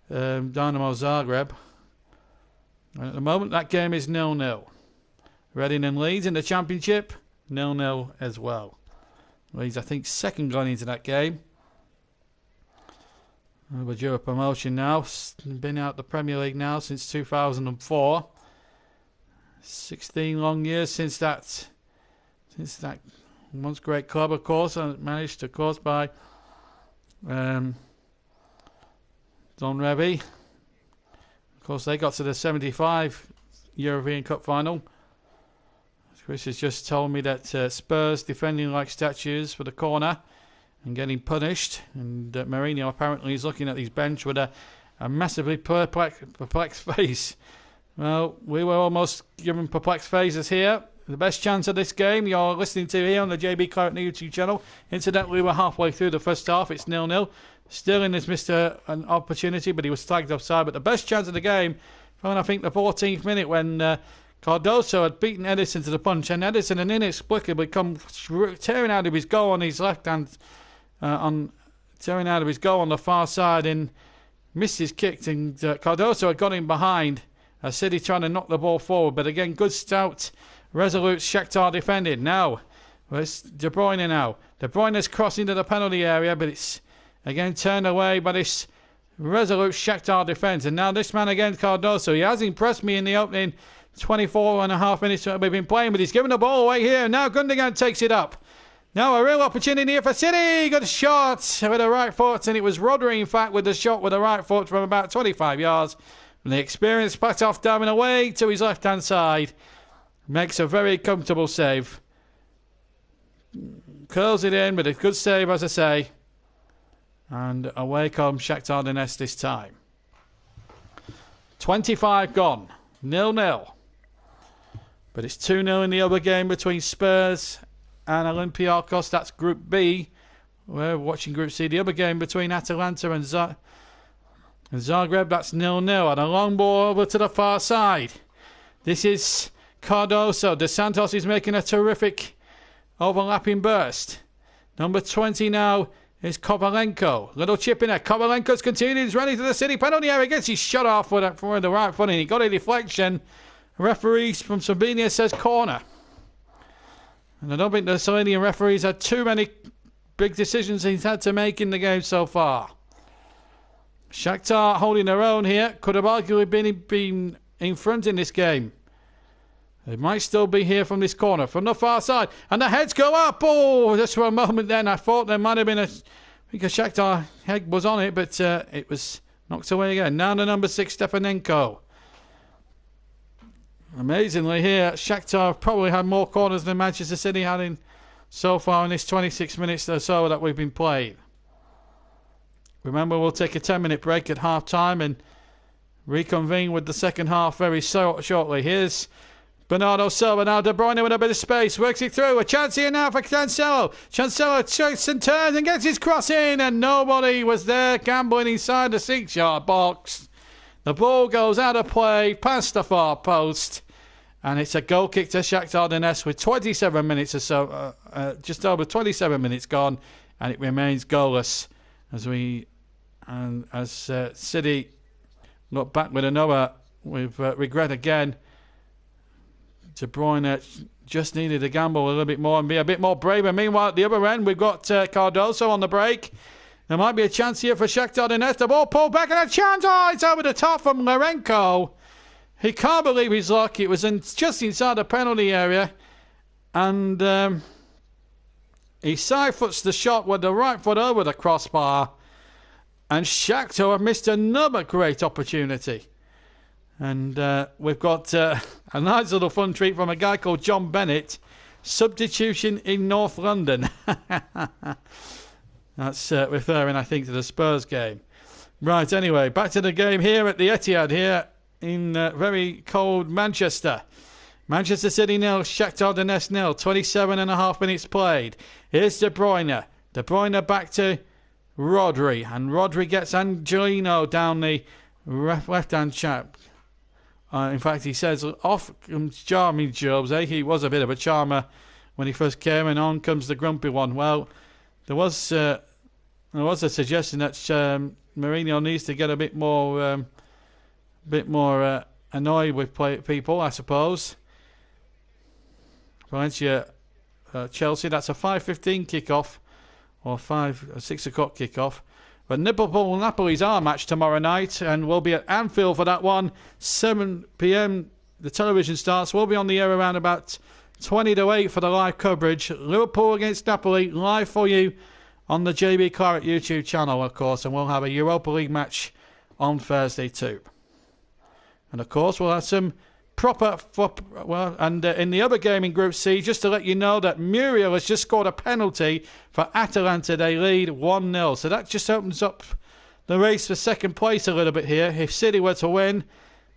Zagreb. And at the moment, that game is 0-0. Reading and Leeds in the Championship, 0-0 as well. Leeds, I think, second going into that game. We're due a promotion now. Been out the Premier League now since 2004. 16 long years since that once great club, of course, and managed, of course, by Don Revie. Of course, they got to the 75 European Cup final. Chris has just told me that Spurs defending like statues for the corner and getting punished, and Mourinho apparently is looking at his bench with a massively perplexed face. Well, we were almost given perplexed faces here. The best chance of this game you're listening to here on the JB Clark YouTube channel. Incidentally, we're halfway through the first half. It's 0-0. Sterling has missed an opportunity, but he was flagged offside. But the best chance of the game from, I think, the 14th minute when Cardoso had beaten Edison to the punch, and Edison had inexplicably come tearing out of his goal on his left hand, tearing out of his goal on the far side, and missed his kick, and Cardoso had got him behind. City trying to knock the ball forward, but again, good stout, resolute Shakhtar defending. Now, it's De Bruyne now. De Bruyne's crossing into the penalty area, but it's again turned away by this resolute Shakhtar defence. And now this man again, Cardoso. He has impressed me in the opening 24 and a half minutes that we've been playing, but he's given the ball away here. Now Gundogan takes it up. Now a real opportunity here for City. Good shot with the right foot, and it was Rodri, in fact, with the shot with the right foot from about 25 yards. And the experienced Patov diving away to his left-hand side. Makes a very comfortable save. Curls it in with a good save, as I say. And away comes Shakhtar Donetsk this time. 25 gone. 0-0. But it's 2-0 in the other game between Spurs and Olympiacos. That's Group B. We're watching Group C. The other game between Atalanta and Zagreb, that's 0-0. And a long ball over to the far side. This is Cardoso. De Santos is making a terrific overlapping burst. Number 20 now is Kovalenko. Little chip in there. Kovalenko's continues running to the City penalty area. Gets his shot off for the right foot, and he got a deflection. Referee from Slovenia says corner. And I don't think the Slovenian referees had too many big decisions he's had to make in the game so far. Shakhtar holding their own here. Could have arguably been in front in this game. They might still be here from this corner, from the far side. And the heads go up. Oh, just for a moment then I thought there might have been I think a Shakhtar head was on it, but it was knocked away again. Now the number 6, Stepanenko. Amazingly here, Shakhtar probably had more corners than Manchester City had in so far in this 26 minutes or so that we've been playing. Remember, we'll take a 10-minute break at half-time and reconvene with the second half very shortly. Here's Bernardo Silva. Now De Bruyne with a bit of space. Works it through. A chance here now for Cancelo. Cancelo twists and turns and gets his cross in. And nobody was there gambling inside the 6-yard box. The ball goes out of play past the far post. And it's a goal kick to Shakhtar Donetsk with 27 minutes or so. Just over 27 minutes gone. And it remains goalless as City look back with another with regret again. De Bruyne just needed to gamble a little bit more and be a bit more brave. And meanwhile, at the other end, we've got Cardoso on the break. There might be a chance here for Shakhtar Donetsk. The ball pulled back and a chance. Oh, it's over the top from Larenko. He can't believe his luck. It was just inside the penalty area. And he side foots the shot with the right foot over the crossbar. And Shakhtar have missed another great opportunity. And we've got a nice little fun treat from a guy called John Bennett. Substitution in North London. That's referring, I think, to the Spurs game. Right, anyway, back to the game here at the Etihad here in very cold Manchester. Manchester City 0, Shakhtar Donetsk 0, 27.5 minutes played. Here's De Bruyne. De Bruyne back to Rodri. And Rodri gets Angelino down the left-hand chap. In fact, he says, off comes charming Jobs. He was a bit of a charmer when he first came, and on comes the grumpy one. Well, there was a suggestion that Mourinho needs to get a bit more annoyed with people, I suppose. Valencia, Chelsea, that's a 5:15 kickoff, or 6 o'clock kickoff. But Liverpool-Napoli's our match tomorrow night, and we'll be at Anfield for that one. 7 p.m. the television starts. We'll be on the air around about 20 to 8 for the live coverage. Liverpool against Napoli, live for you on the JB Claret YouTube channel, of course. And we'll have a Europa League match on Thursday too. And, of course, we'll have some proper... in the other game in Group C, just to let you know that Muriel has just scored a penalty for Atalanta. They lead 1-0. So that just opens up the race for second place a little bit here. If City were to win,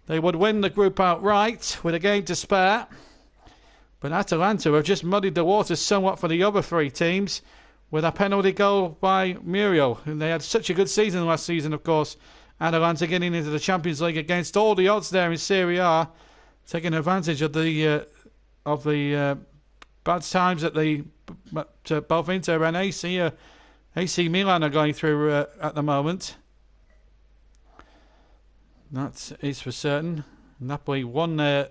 they would win the group outright with a game to spare. But Atalanta have just muddied the waters somewhat for the other three teams with a penalty goal by Muriel. And they had such a good season last season, of course. Atalanta getting into the Champions League against all the odds there in Serie A, taking advantage of the bad times that both Inter and AC Milan are going through at the moment. That is for certain. Napoli won the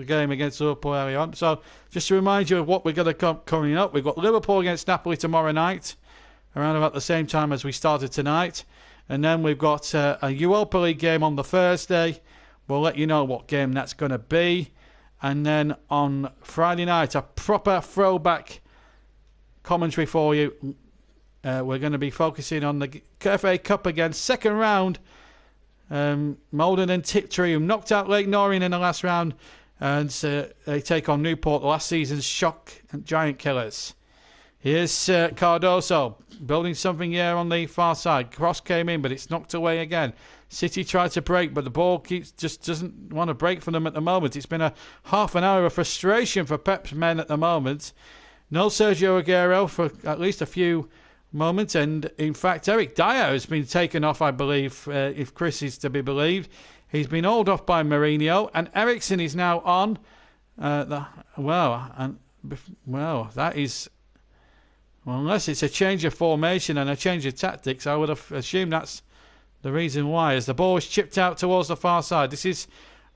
game against Liverpool early on. So just to remind you of what we're going to coming up, we've got Liverpool against Napoli tomorrow night, around about the same time as we started tonight. And then we've got a Europa League game on the Thursday. We'll let you know what game that's going to be. And then on Friday night, a proper throwback commentary for you. We're going to be focusing on the FA Cup again. Second round. Malden and Tiptree, who knocked out Leyton Orient in the last round. And they take on Newport, last season's shock and giant killers. Here's Cardoso building something here on the far side. Cross came in, but it's knocked away again. City tried to break, but the ball just doesn't want to break for them at the moment. It's been a half an hour of frustration for Pep's men at the moment. No Sergio Aguero for at least a few moments. And, in fact, Eric Dyer has been taken off, I believe, if Chris is to be believed. He's been hauled off by Mourinho. And Ericsson is now on. That is... Well, unless it's a change of formation and a change of tactics, I would have assumed that's the reason why. As the ball is chipped out towards the far side. This is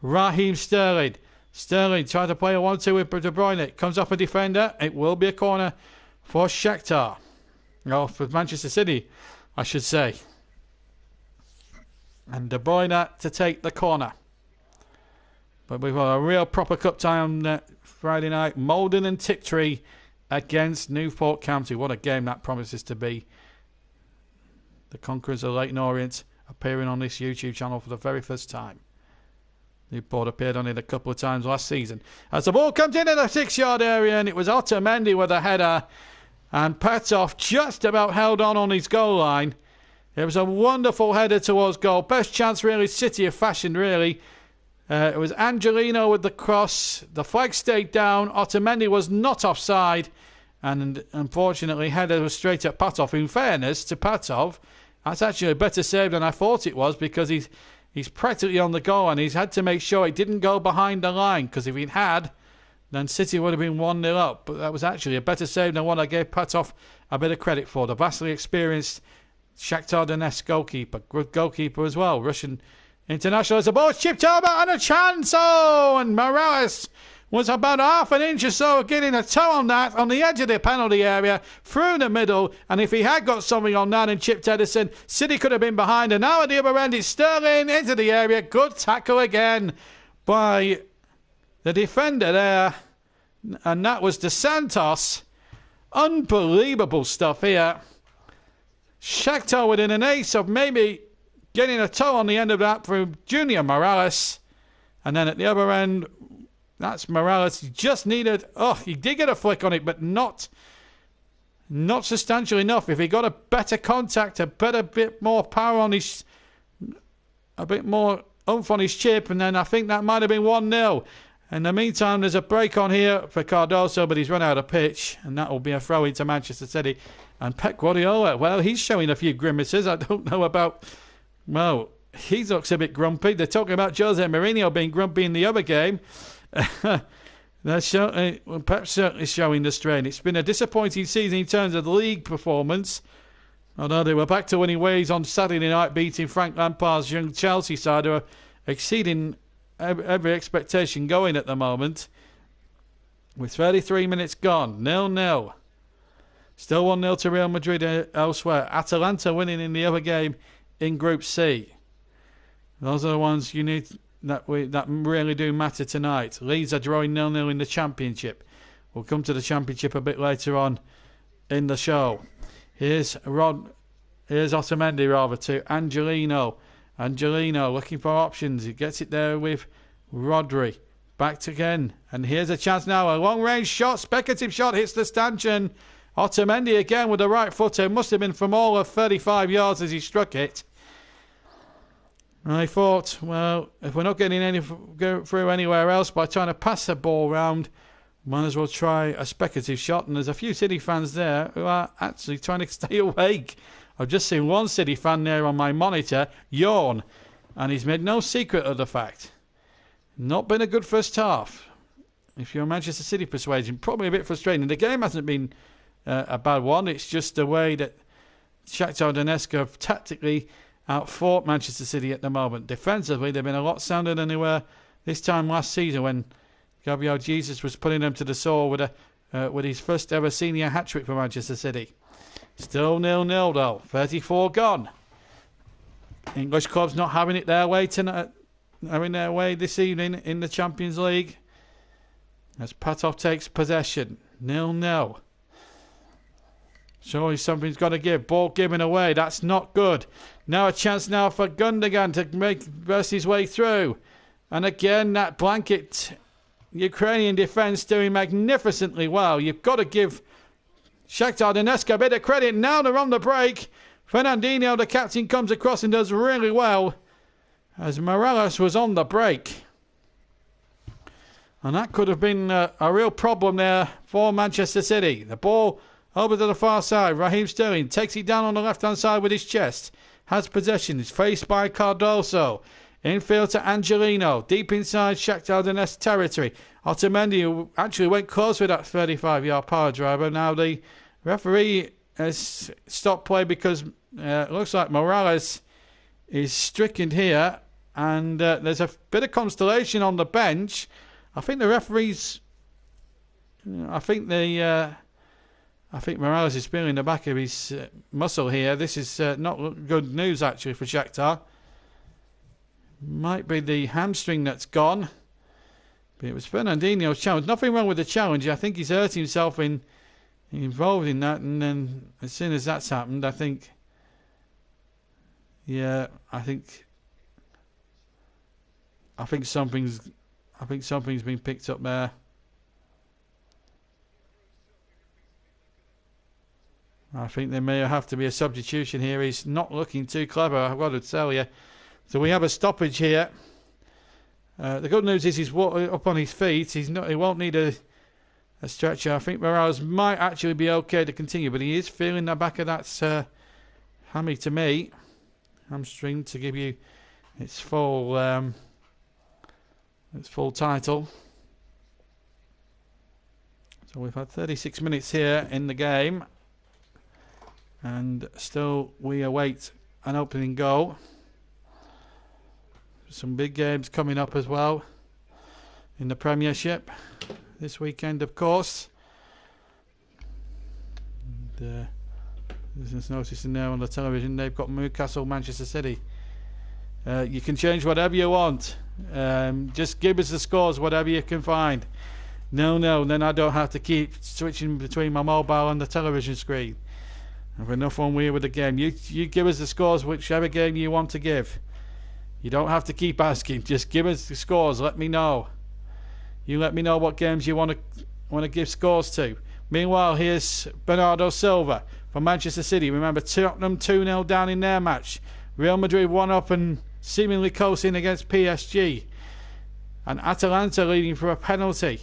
Raheem Sterling. Sterling tried to play a 1-2 with De Bruyne. It comes off a defender. It will be a corner for Shakhtar. No, for Manchester City, I should say. And De Bruyne to take the corner. But we've got a real proper cup tie on Friday night. Malden and Tiptree against Newport County. What a game that promises to be. The conquerors of Leyton Orient appearing on this YouTube channel for the very first time. Newport appeared on it a couple of times last season. As the ball comes in the 6-yard area, and it was Otamendi with a header, and Petov just about held on his goal line. It was a wonderful header towards goal. Best chance really City have fashioned, really. It was Angelino with the cross. The flag stayed down. Otamendi was not offside. And unfortunately, header was straight at Petov. In fairness to Petov, that's actually a better save than I thought it was, because he's practically on the goal and he's had to make sure it didn't go behind the line, because if it had, then City would have been 1-0 up. But that was actually a better save than what I gave Petov a bit of credit for. The vastly experienced Shakhtar Donetsk goalkeeper. Good goalkeeper as well. Russian international. As the ball is chipped over and a chance. Oh, and Morales was about half an inch or so of getting a toe on that on the edge of the penalty area through the middle. And if he had got something on that and chipped Edison, City could have been behind. And now at the other end, it's Sterling into the area. Good tackle again by the defender there. And that was De Santos. Unbelievable stuff here. Shakhtar within an ace of maybe getting a toe on the end of that from Junior Morales. And then at the other end, that's Morales. He just needed... Oh, he did get a flick on it, but not substantial enough. If he got a better contact, a bit more power on his... A bit more oomph on his chip, and then I think that might have been 1-0. In the meantime, there's a break on here for Cardoso, but he's run out of pitch, and that will be a throw into Manchester City. And Pep Guardiola, well, he's showing a few grimaces. I don't know about... Well, he looks a bit grumpy. They're talking about Jose Mourinho being grumpy in the other game. Pep's certainly showing the strain. It's been a disappointing season in terms of the league performance. Although they were back to winning ways on Saturday night, beating Frank Lampard's young Chelsea side, who are exceeding every expectation going at the moment. With 33 minutes gone, 0-0. Still 1-0 to Real Madrid elsewhere. Atalanta winning in the other game in Group C. Those are the ones you need that really do matter tonight. Leeds are drawing 0-0 in the Championship. We'll come to the Championship a bit later on in the show. Here's Otamendi rather to Angelino. Angelino looking for options. He gets it there with Rodri. Back again. And here's a chance now. A long-range shot. Speculative shot hits the stanchion. Otamendi again with the right footer. Must have been from all of 35 yards as he struck it. I thought, well, if we're not getting through anywhere else by trying to pass the ball round, might as well try a speculative shot. And there's a few City fans there who are actually trying to stay awake. I've just seen one City fan there on my monitor yawn, and he's made no secret of the fact. Not been a good first half. If you're a Manchester City persuasion, probably a bit frustrating. The game hasn't been a bad one. It's just the way that Shakhtar Donetsk have tactically outfought Manchester City at the moment. Defensively, they've been a lot sounder than they were this time last season when Gabriel Jesus was putting them to the sword with his first ever senior hat-trick for Manchester City. Still 0-0 though. 34 gone. English clubs not having it their way tonight, having their way this evening in the Champions League. As Patov takes possession. 0-0. Surely something's got to give. Ball given away. That's not good. Now a chance now for Gundogan to burst his way through. And again, that blanket Ukrainian defence doing magnificently well. You've got to give Shakhtar Donetsk a bit of credit. Now they're on the break. Fernandinho, the captain, comes across and does really well. As Morales was on the break. And that could have been a real problem there for Manchester City. The ball over to the far side. Raheem Sterling takes it down on the left-hand side with his chest. Has possession. Is faced by Cardoso. Infield to Angelino. Deep inside Shakhtar Donetsk territory. Otamendi, who actually went close with that 35-yard power driver. Now the referee has stopped play because it looks like Morales is stricken here. And there's a bit of constellation on the bench. I think the referees... I think Morales is feeling the back of his muscle here. This is not good news, actually, for Shakhtar. Might be the hamstring that's gone. But it was Fernandinho's challenge. Nothing wrong with the challenge. I think he's hurt himself involved in that. And then as soon as that's happened, I think... Yeah, I think something's been picked up there. I think there may have to be a substitution here. He's not looking too clever, I've got to tell you. So we have a stoppage here. The good news is he's up on his feet. He won't need a stretcher. I think Morales might actually be okay to continue, but he is feeling the back of that hammy to me. Hamstring, to give you its full title. So we've had 36 minutes here in the game. And still we await an opening goal. Some big games coming up as well. in the Premiership this weekend, of course. And, just noticing there on the television, they've got Newcastle, Manchester City. You can change whatever you want. Just give us the scores, whatever you can find. No, then I don't have to keep switching between my mobile and the television screen. I've enough on here with the game. You give us the scores, whichever game you want to give. You don't have to keep asking. Just give us the scores. Let me know. You let me know what games you want to give scores to. Meanwhile, here's Bernardo Silva from Manchester City. Remember, Tottenham 2-0 down in their match. Real Madrid 1-up and seemingly coasting against PSG. And Atalanta leading for a penalty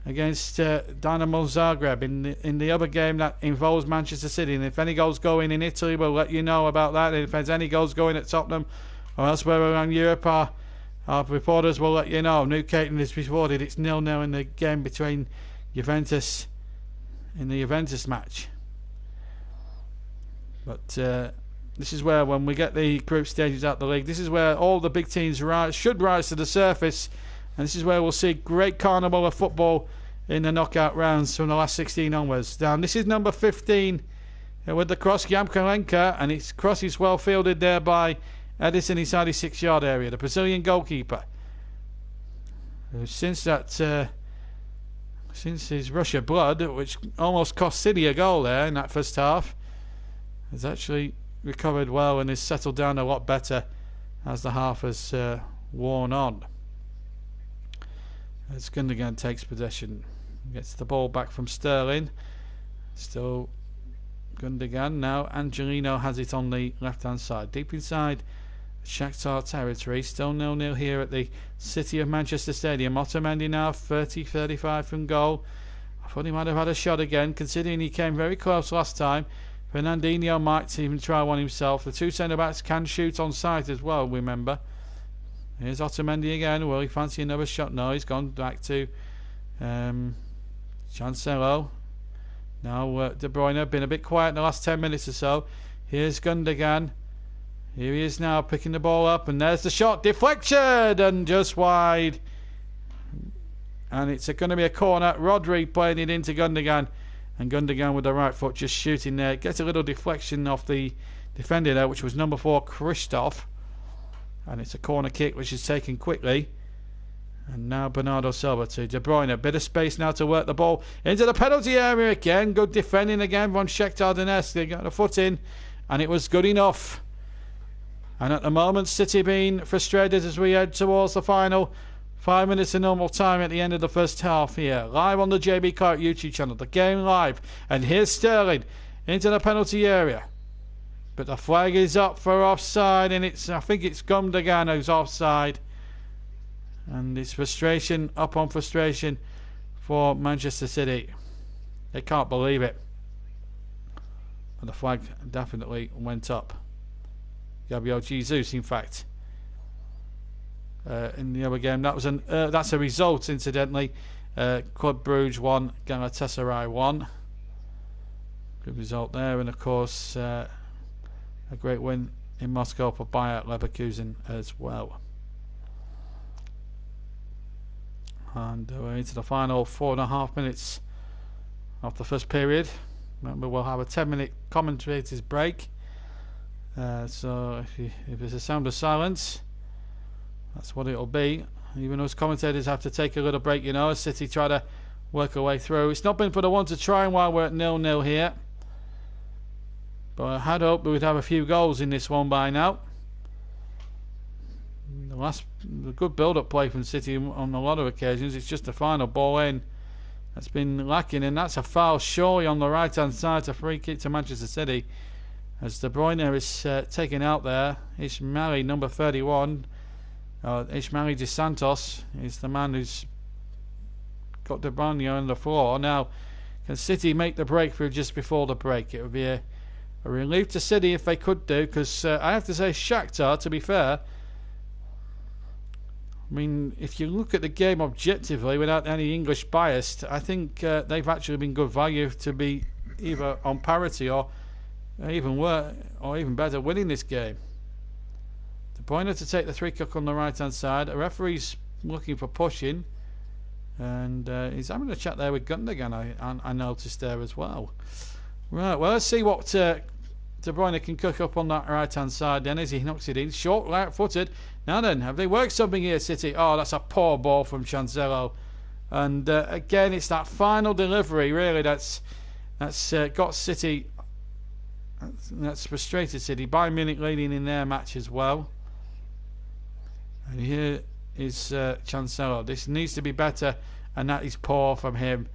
against Dinamo Zagreb in the other game that involves Manchester City. And if any goals going in Italy, we'll let you know about that. And if there's any goals going at Tottenham or elsewhere around Europe, our reporters will let you know. Newcastle has reported it's 0-0 in the game between Juventus in the Juventus match. But this is where, when we get the group stages out of the league, this is where all the big teams should rise to the surface. And this is where we'll see great carnival of football in the knockout rounds from the last 16 onwards. Now, this is number 15 with the cross, Yamkalenka, and its cross is well fielded there by Edison inside his 6-yard area, the Brazilian goalkeeper. Since his rush of blood, which almost cost City a goal there in that first half, has actually recovered well and has settled down a lot better as the half has worn on. As Gundogan takes possession, gets the ball back from Sterling. Still Gundogan. Now Angelino has it on the left hand side, deep inside Shakhtar territory. Still 0-0 here at the City of Manchester Stadium. Otamendi now 30-35 from goal. I thought he might have had a shot again, considering he came very close last time. Fernandinho might even try one himself. The two centre-backs can shoot on sight as well, remember. Here's Otamendi again. Will he fancy another shot? No, he's gone back to Cancelo. Now De Bruyne, been a bit quiet in the last 10 minutes or so. Here's Gundogan. Here he is now, picking the ball up, and there's the shot. Deflection and just wide. And it's going to be a corner. Rodri playing it into Gundogan. And Gundogan with the right foot just shooting there. Gets a little deflection off the defender there, which was number 4, Christoph. And it's a corner kick which is taken quickly. And now Bernardo Silva to De Bruyne. A bit of space now to work the ball into the penalty area again. Good defending again from Shakhtar Donetsk. They got a foot in and it was good enough. And at the moment, City being frustrated as we head towards the final 5 minutes of normal time at the end of the first half here. Live on the JB Clark YouTube channel. The game live. And here's Sterling into the penalty area. But the flag is up for offside, and I think it's Gundogan who's offside. And it's frustration upon frustration for Manchester City. They can't believe it. But the flag definitely went up. Gabriel Jesus, in fact. In the other game, that's a result, incidentally. Club Brugge 1, Galatasaray 1. Good result there, and of course a great win in Moscow for Bayer Leverkusen as well. And we're into the final 4.5 minutes of the first period. Remember, we'll have a 10-minute commentators break. So if there's a sound of silence, that's what it'll be. Even those commentators have to take a little break, as City try to work their way through. It's not been for the one to try while we're at 0-0 here. But I had hoped we would have a few goals in this one by now. The good build-up play from City on a lot of occasions. It's just the final ball in that's been lacking, and that's a foul surely on the right-hand side. It's a free kick to Manchester City as De Bruyne is taken out there. Ismaili, number 31, Ismaili de Santos is the man who's got De Bruyne on the floor. Now, can City make the breakthrough just before the break? It would be a relief to City if they could do, because I have to say, Shakhtar, to be fair, I mean, if you look at the game objectively without any English bias, I think they've actually been good value to be either on parity or even worse, or even better, winning this game. De Bruyne to take the free kick on the right hand side. The referee's looking for pushing. And he's having a chat there with Gundogan, I noticed there as well. Right, well, let's see what De Bruyne can cook up on that right-hand side then as he knocks it in. Short, right-footed. Now then, have they worked something here, City? Oh, that's a poor ball from Cancelo. And again, it's that final delivery, really, that's got City... That's frustrated City. Bayern Munich leading in their match as well. And here is Cancelo. This needs to be better, and that is poor from him.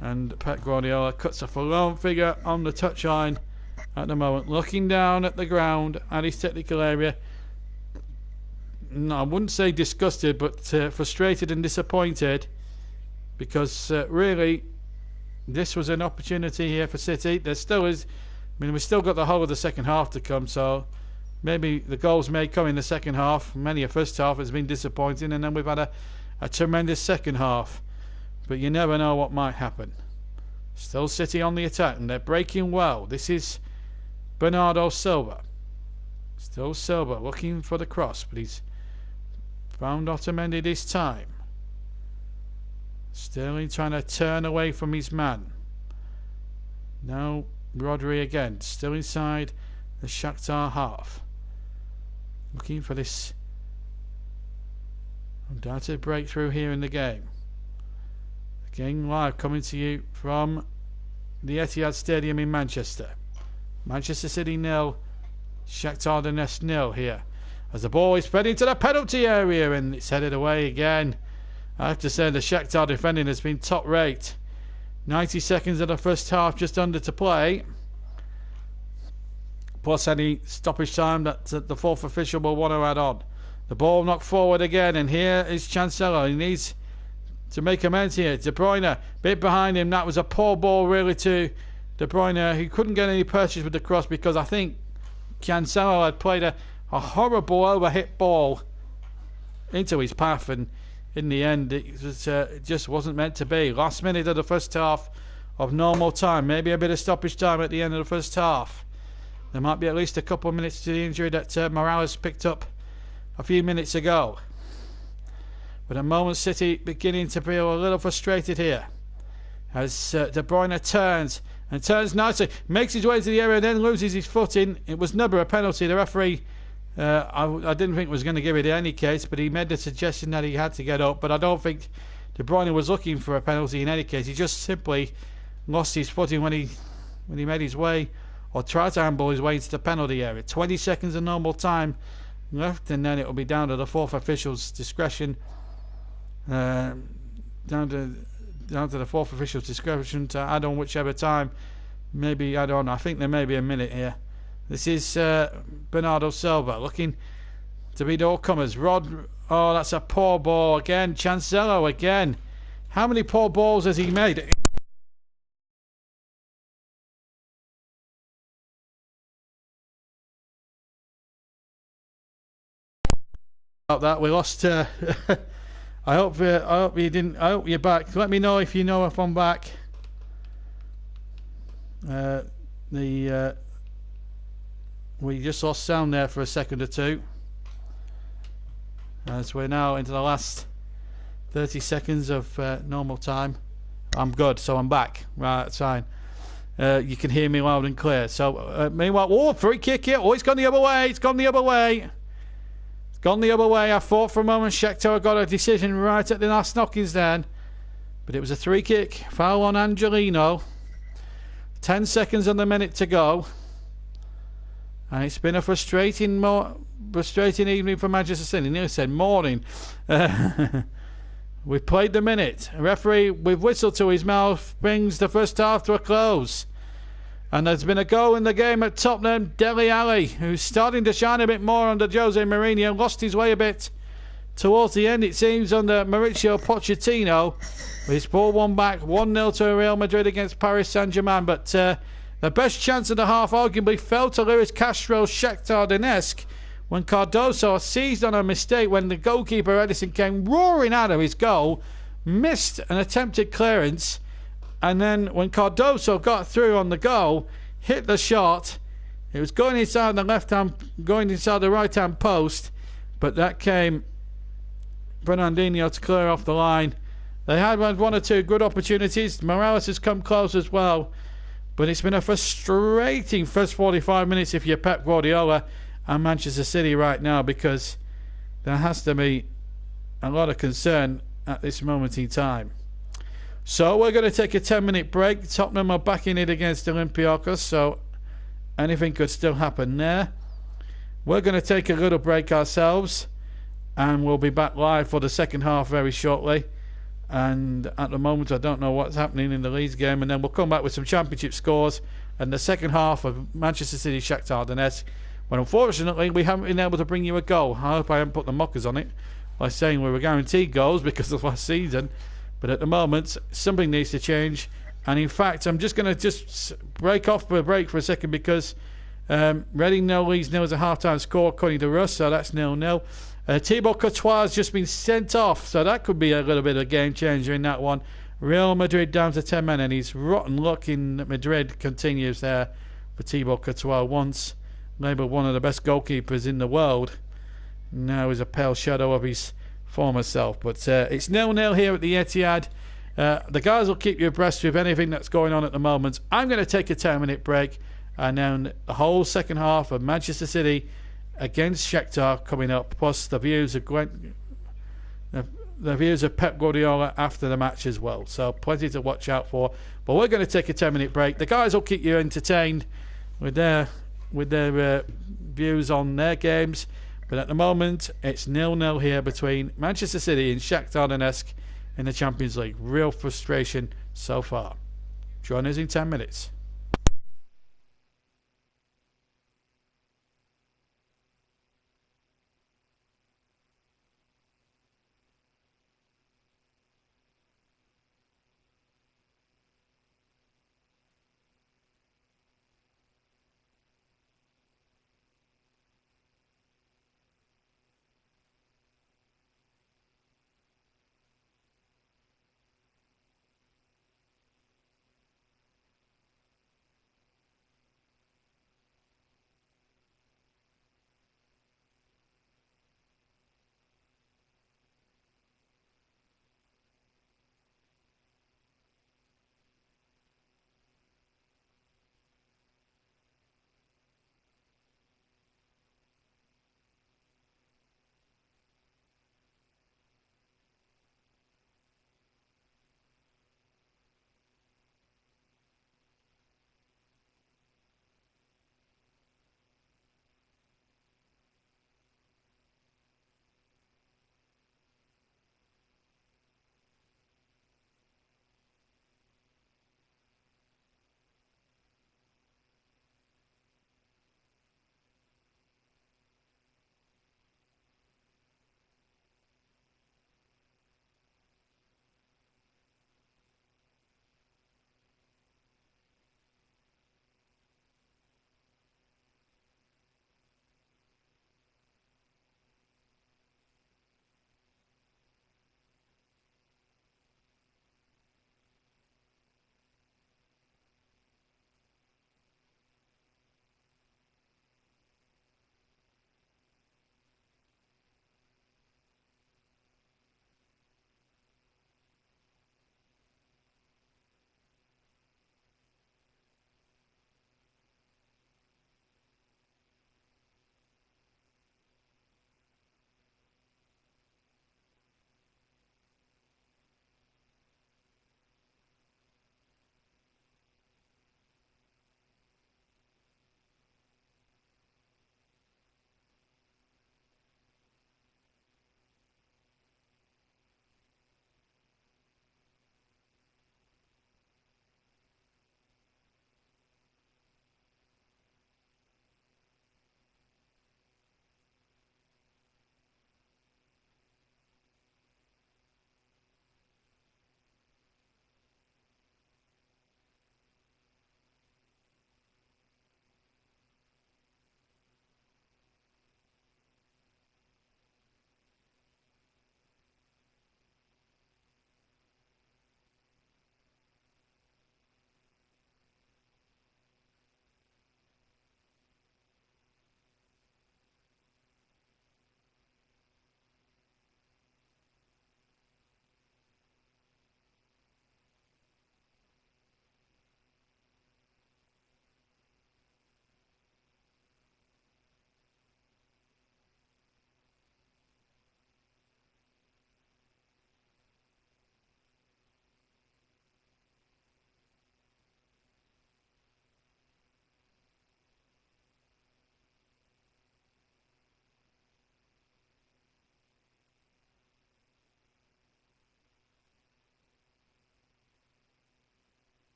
And Pep Guardiola cuts off a lone figure on the touchline at the moment, looking down at the ground at his technical area. No, I wouldn't say disgusted, but frustrated and disappointed, because really this was an opportunity here for City. There still is. I mean, we've still got the whole of the second half to come, so maybe the goals may come in the second half. Many a first half has been disappointing, and then we've had a tremendous second half. But you never know what might happen. Still City on the attack, and they're breaking well. This is Bernardo Silva. Still Silva looking for the cross, but he's found Otamendi this time. Sterling trying to turn away from his man. Now Rodri again, still inside the Shakhtar half. Looking for this undoubted breakthrough here in the game. The game live coming to you from the Etihad Stadium in Manchester. Manchester City 0, Shakhtar Donetsk 0 here. As the ball is fed into the penalty area and it's headed away again. I have to say the Shakhtar defending has been top rate. 90 seconds of the first half just under to play. Plus any stoppage time that the fourth official will want to add on. The ball knocked forward again, and here is Cancelo. He needs to make amends here. De Bruyne, bit behind him. That was a poor ball really to De Bruyne. He couldn't get any purchase with the cross because I think Cancelo had played a horrible overhit ball into his path, and in the end it just wasn't meant to be. Last minute of the first half of normal time, maybe a bit of stoppage time at the end of the first half. There might be at least a couple of minutes to the injury that Morales picked up a few minutes ago. But at the moment City beginning to feel a little frustrated here as De Bruyne turns nicely, makes his way to the area, then loses his footing. It was never a penalty. The referee I didn't think was going to give it in any case, but he made the suggestion that he had to get up. But I don't think De Bruyne was looking for a penalty in any case. He just simply lost his footing when he made his way, or tried to handball his way into the penalty area. 20 seconds of normal time left, and then it will be down to the fourth official's discretion. Down to the fourth official's discretion to add on whichever time. Maybe add on. I think there may be a minute here. This is Bernardo Silva looking to beat all comers. Oh, that's a poor ball again. Cancelo again. How many poor balls has he made? About that, we lost. I hope you didn't. I hope you're back. Let me know if you know if I'm back. We just lost sound there for a second or two, as we're now into the last 30 seconds of normal time. I'm good, so I'm back. Right, that's fine. You can hear me loud and clear. So meanwhile, oh, free kick here. Oh, it's gone the other way. It's gone the other way. It's gone the other way. I thought for a moment Shakhtar got a decision right at the last knockings then, but it was a free kick. Foul on Angelino. 10 seconds on the minute to go. And it's been a frustrating evening for Manchester City. Nearly said morning. We've played the minute. A referee, with whistle to his mouth, brings the first half to a close. And there's been a goal in the game at Tottenham. Dele Alli, who's starting to shine a bit more under Jose Mourinho, lost his way a bit towards the end, it seems, under Mauricio Pochettino. His ball won back 1-0 to Real Madrid against Paris Saint-Germain. But the best chance of the half arguably fell to Luis Castro's Shakhtar Donetsk when Cardoso seized on a mistake when the goalkeeper Edison came roaring out of his goal, missed an attempted clearance, and then when Cardoso got through on the goal, hit the shot. It was going inside the right-hand post, but that came Fernandinho to clear off the line. They had one or two good opportunities. Morales has come close as well. But it's been a frustrating first 45 minutes if you're Pep Guardiola and Manchester City right now, because there has to be a lot of concern at this moment in time. So we're going to take a 10-minute break. Tottenham are back in it against Olympiacos, so anything could still happen there. We're going to take a little break ourselves, and we'll be back live for the second half very shortly. And at the moment I don't know what's happening in the Leeds game, and then we'll come back with some championship scores and the second half of Manchester City Shakhtar Donetsk. But unfortunately we haven't been able to bring you a goal. I hope I haven't put the mockers on it by saying we were guaranteed goals because of last season, but at the moment something needs to change. And in fact I'm just going to break off for a break for a second, because Reading 0, Leeds 0 is a half-time score according to Russ, so that's 0-0. Thibaut Courtois has just been sent off, so that could be a little bit of a game changer in that one. Real Madrid down to 10 men, and his rotten luck in Madrid continues there for Thibaut Courtois. Once labelled one of the best goalkeepers in the world, now is a pale shadow of his former self. But it's 0-0 here at the Etihad. The guys will keep you abreast with anything that's going on at the moment. I'm going to take a 10-minute break, and then the whole second half of Manchester City against Shakhtar coming up, plus the views of Pep Guardiola after the match as well. So plenty to watch out for. But we're going to take a 10-minute break. The guys will keep you entertained with their views on their games. But at the moment, it's 0-0 here between Manchester City and Shakhtar Donetsk in the Champions League. Real frustration so far. Join us in 10 minutes.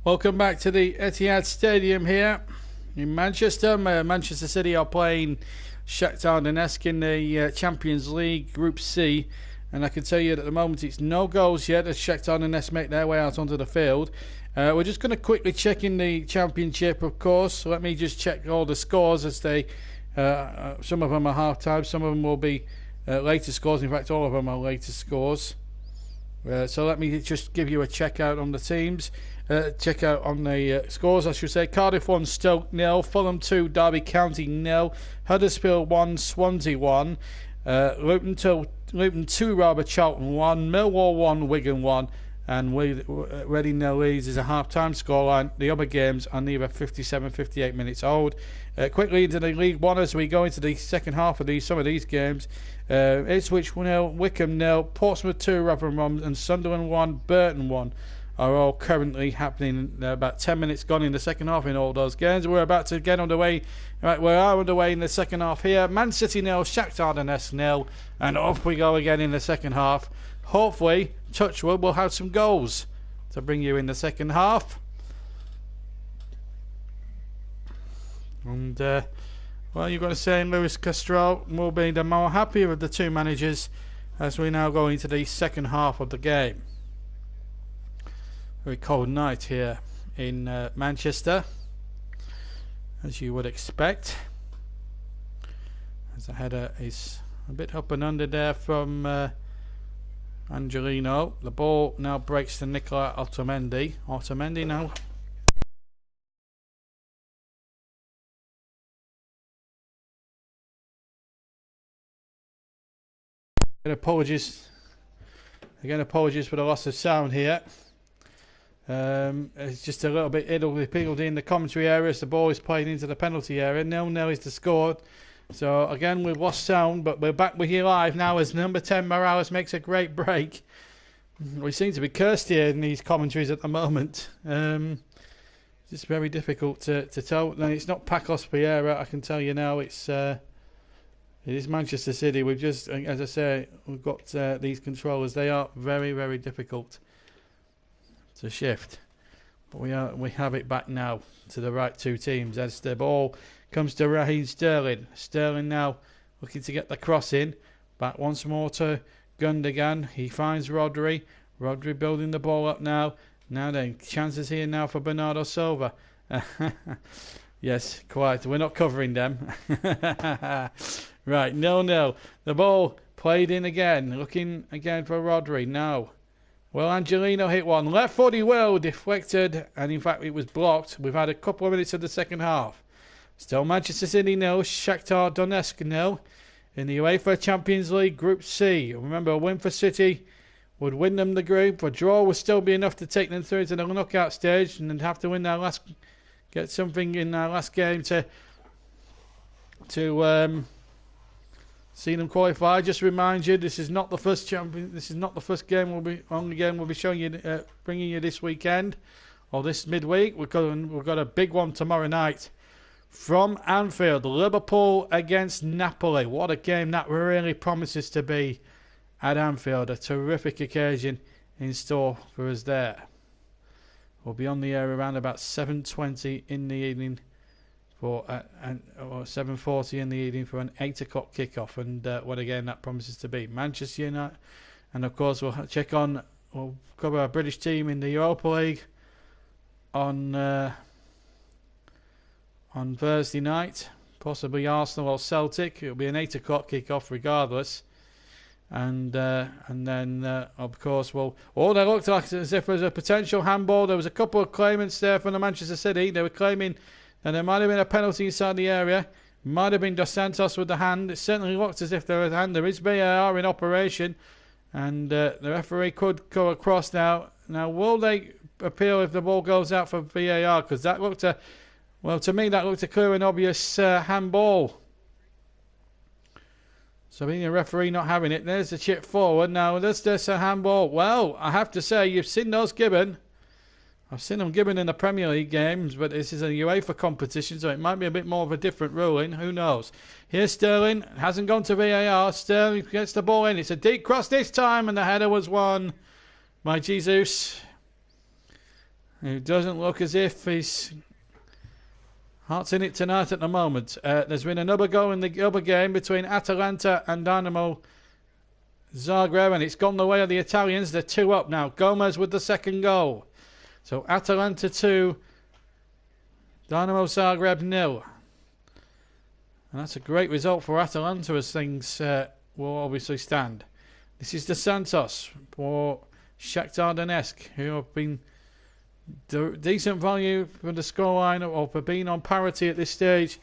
Welcome back to the Etihad Stadium here in Manchester. Manchester City are playing Shakhtar Donetsk in the Champions League Group C, and I can tell you that at the moment it's no goals yet as Shakhtar Donetsk make their way out onto the field. We're just going to quickly check in the Championship, of course. So let me just check all the scores as they. Some of them are half time, some of them will be later scores. In fact, all of them are later scores. So let me just give you a check out on the teams. Check out on the scores, I should say. Cardiff 1, Stoke 0, Fulham 2, Derby County 0, Huddersfield 1, Swansea 1, Luton 2, Robert Charlton 1, Millwall 1, Wigan 1, and Reading 0 Leeds is a half-time scoreline. The other games are neither 57-58 minutes old. Quickly into the League 1 as we go into the second half of some of these games. Ipswich 0, Wickham 0, Portsmouth 2, Rotherham and Sunderland 1, Burton 1 are all currently happening. About 10 minutes gone in the second half in all those games. We're about to get underway. Right, we are underway in the second half here. Man City 0, Shakhtar Donetsk 0, and off we go again in the second half. Hopefully, touchwood, we'll have some goals to bring you in the second half. And well, you've got to say Luis Castro will be the more happier of the two managers as we now go into the second half of the game. Very cold night here in Manchester, as you would expect. As the header is a bit up and under there from Angelino. The ball now breaks to Nicola Otamendi. Otamendi now. Apologies for the loss of sound here. It's just a little bit higgledy in the commentary area as the ball is played into the penalty area. 0-0 is the score. So again, we've lost sound, but we're back with you live now as number 10 Morales makes a great break. We seem to be cursed here in these commentaries at the moment. It's very difficult to tell. No, it's not Pacos Vieira, I can tell you now. It is Manchester City. We've just, as I say, we've got these controllers. They are very, very difficult to shift. But we have it back now to the right two teams as the ball comes to Raheem Sterling. Sterling now looking to get the cross in. Back once more to Gundogan. He finds Rodri. Rodri building the ball up now. Now then, chances here now for Bernardo Silva. Yes, quite. We're not covering them. Right, 0-0. The ball played in again. Looking again for Rodri. Now, well, Angelino hit one. Left footy well deflected. And in fact, it was blocked. We've had a couple of minutes of the second half. Still Manchester City 0. Shakhtar Donetsk 0. In the UEFA Champions League Group C. Remember, a win for City would win them the group. A draw would still be enough to take them through to the knockout stage. And they'd have to win their last... Get something in their last game to see them qualify. Just remind you, this is not the first game we'll be showing you, bringing you this weekend or this midweek. We've got a big one tomorrow night from Anfield. Liverpool against Napoli. What a game that really promises to be at Anfield. A terrific occasion in store for us there. We'll be on the air around about 7:20 in the evening or 7:40 in the evening for an 8 o'clock kickoff. And what again that promises to be Manchester United. And of course we'll cover our British team in the Europa League on Thursday night. Possibly Arsenal or Celtic. It'll be an 8 o'clock kickoff regardless. And then of course, they looked like as if there was a potential handball. There was a couple of claimants there from the Manchester City. They were claiming that there might have been a penalty inside the area. Might have been Dos Santos with the hand. It certainly looked as if there was a hand. There is VAR in operation, and the referee could go across now. Now, will they appeal if the ball goes out for VAR? Because that looked to me that looked a clear and obvious handball. So being a referee not having it, there's the chip forward. Now, there's a handball. Well, I have to say, you've seen those given. I've seen them given in the Premier League games, but this is a UEFA competition, so it might be a bit more of a different ruling. Who knows? Here's Sterling. Hasn't gone to VAR. Sterling gets the ball in. It's a deep cross this time, and the header was won by Jesus. It doesn't look as if his heart's in it tonight at the moment. There's been another goal in the other game between Atalanta and Dynamo Zagreb, and it's gone the way of the Italians. They're 2 up now. Gomez with the second goal. So Atalanta 2, Dynamo Zagreb 0. And that's a great result for Atalanta as things will obviously stand. This is Dos Santos for Shakhtar Donetsk, who have been decent value for the scoreline or for being on parity at this stage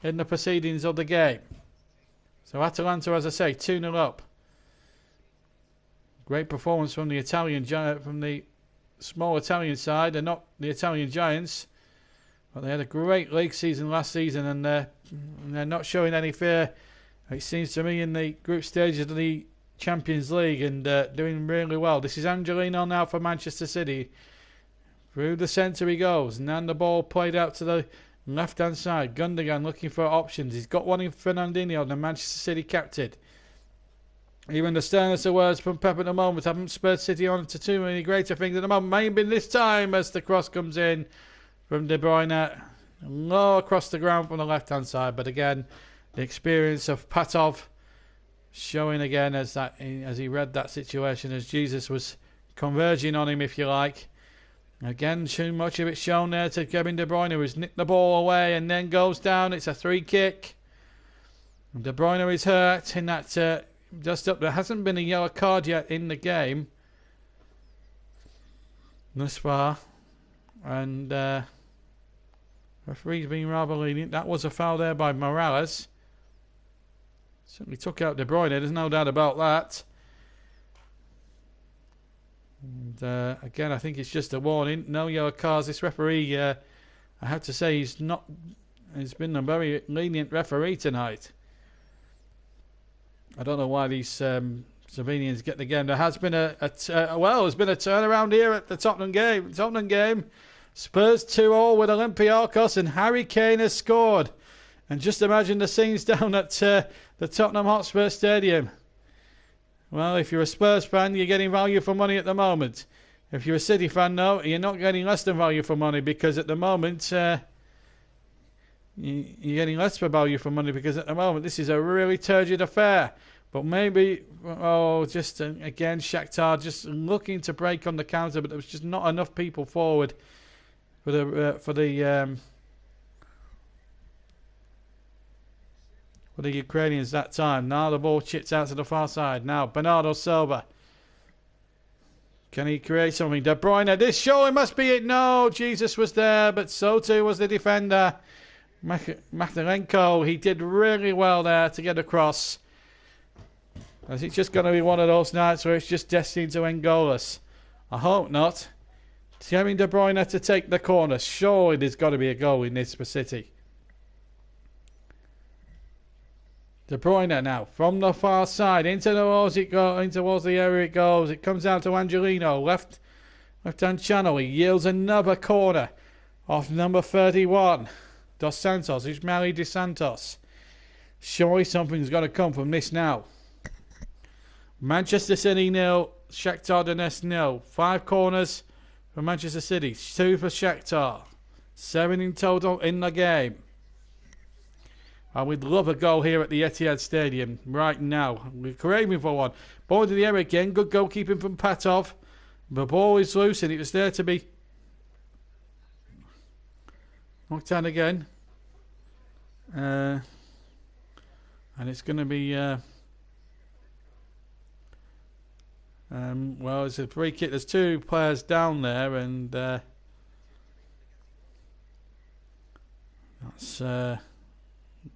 in the proceedings of the game. So Atalanta, as I say, 2-0 up. Great performance from the Italian from the small Italian side. They're not the Italian giants, but they had a great league season last season, and they're not showing any fear, it seems to me, in the group stages of the Champions League, and doing really well. This is Angelino now for Manchester City. Through the centre he goes, and then the ball played out to the left-hand side. Gundogan looking for options. He's got one in Fernandinho, the Manchester City captain. Even the sternest of words from Pep at the moment haven't spurred City on to too many greater things at the moment. Maybe this time as the cross comes in from De Bruyne. Low across the ground from the left-hand side. But again, the experience of Patov showing again as he read that situation as Jesus was converging on him, if you like. Again, too much of it shown there to Kevin De Bruyne, who's nicked the ball away and then goes down. It's a free kick. De Bruyne is hurt in that dust up. There hasn't been a yellow card yet in the game thus far. And referee's been rather lenient. That was a foul there by Morales. Certainly took out De Bruyne, there's no doubt about that. And again, I think it's just a warning. No yellow cards. This referee, I have to say, he's been a very lenient referee tonight. I don't know why these Slovenians get the game. There has been there's been a turnaround here at the Tottenham game. Spurs 2-0 with Olympiacos, and Harry Kane has scored. And just imagine the scenes down at the Tottenham Hotspur Stadium. Well, if you're a Spurs fan, you're getting value for money at the moment. If you're a City fan, no, you're not getting less than value for money, because at the moment you're getting less for value for money, because at the moment this is a really turgid affair. But maybe, again, Shakhtar just looking to break on the counter, but there was just not enough people forward for the Ukrainians that time. Now the ball chips out to the far side. Now Bernardo Silva. Can he create something? De Bruyne, this surely must be it. No, Jesus was there, but so too was the defender. Matalenko, he did really well there to get across. Is it just going to be one of those nights where it's just destined to end goalless? I hope not. Kevin De Bruyne to take the corner. Surely there's got to be a goal in this for City. De Bruyne now from the far side into towards the area it goes. It comes down to Angelino, left-hand channel. He yields another corner off number 31, Dos Santos, Ismaili Dos Santos. Surely something's got to come from this now. Manchester City 0, Shakhtar Donetsk 0. 5 corners for Manchester City, 2 for Shakhtar. 7 in total in the game. I would love a goal here at the Etihad Stadium right now. We're craving for one. Ball into the area again. Good goalkeeping from Patov. The ball is loose and it was there to be knocked down again. And it's going to be... it's a free kick. There's 2 players down there, and that's...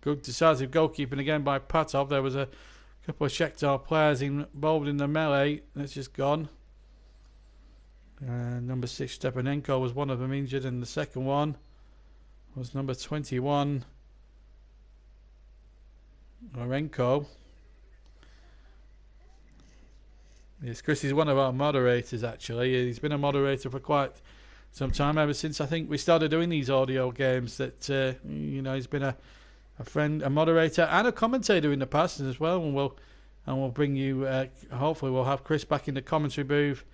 good decisive goalkeeping again by Patov. There was a couple of Shakhtar players involved in the melee. That's just gone. Number 6 Stepanenko was one of them injured, and the second one was number 21 Lorenko. Yes, Chris is one of our moderators actually. He's been a moderator for quite some time, ever since I think we started doing these audio games. That he's been a friend, a moderator, and a commentator in the past as well. And we'll bring you. Hopefully, we'll have Chris back in the commentary booth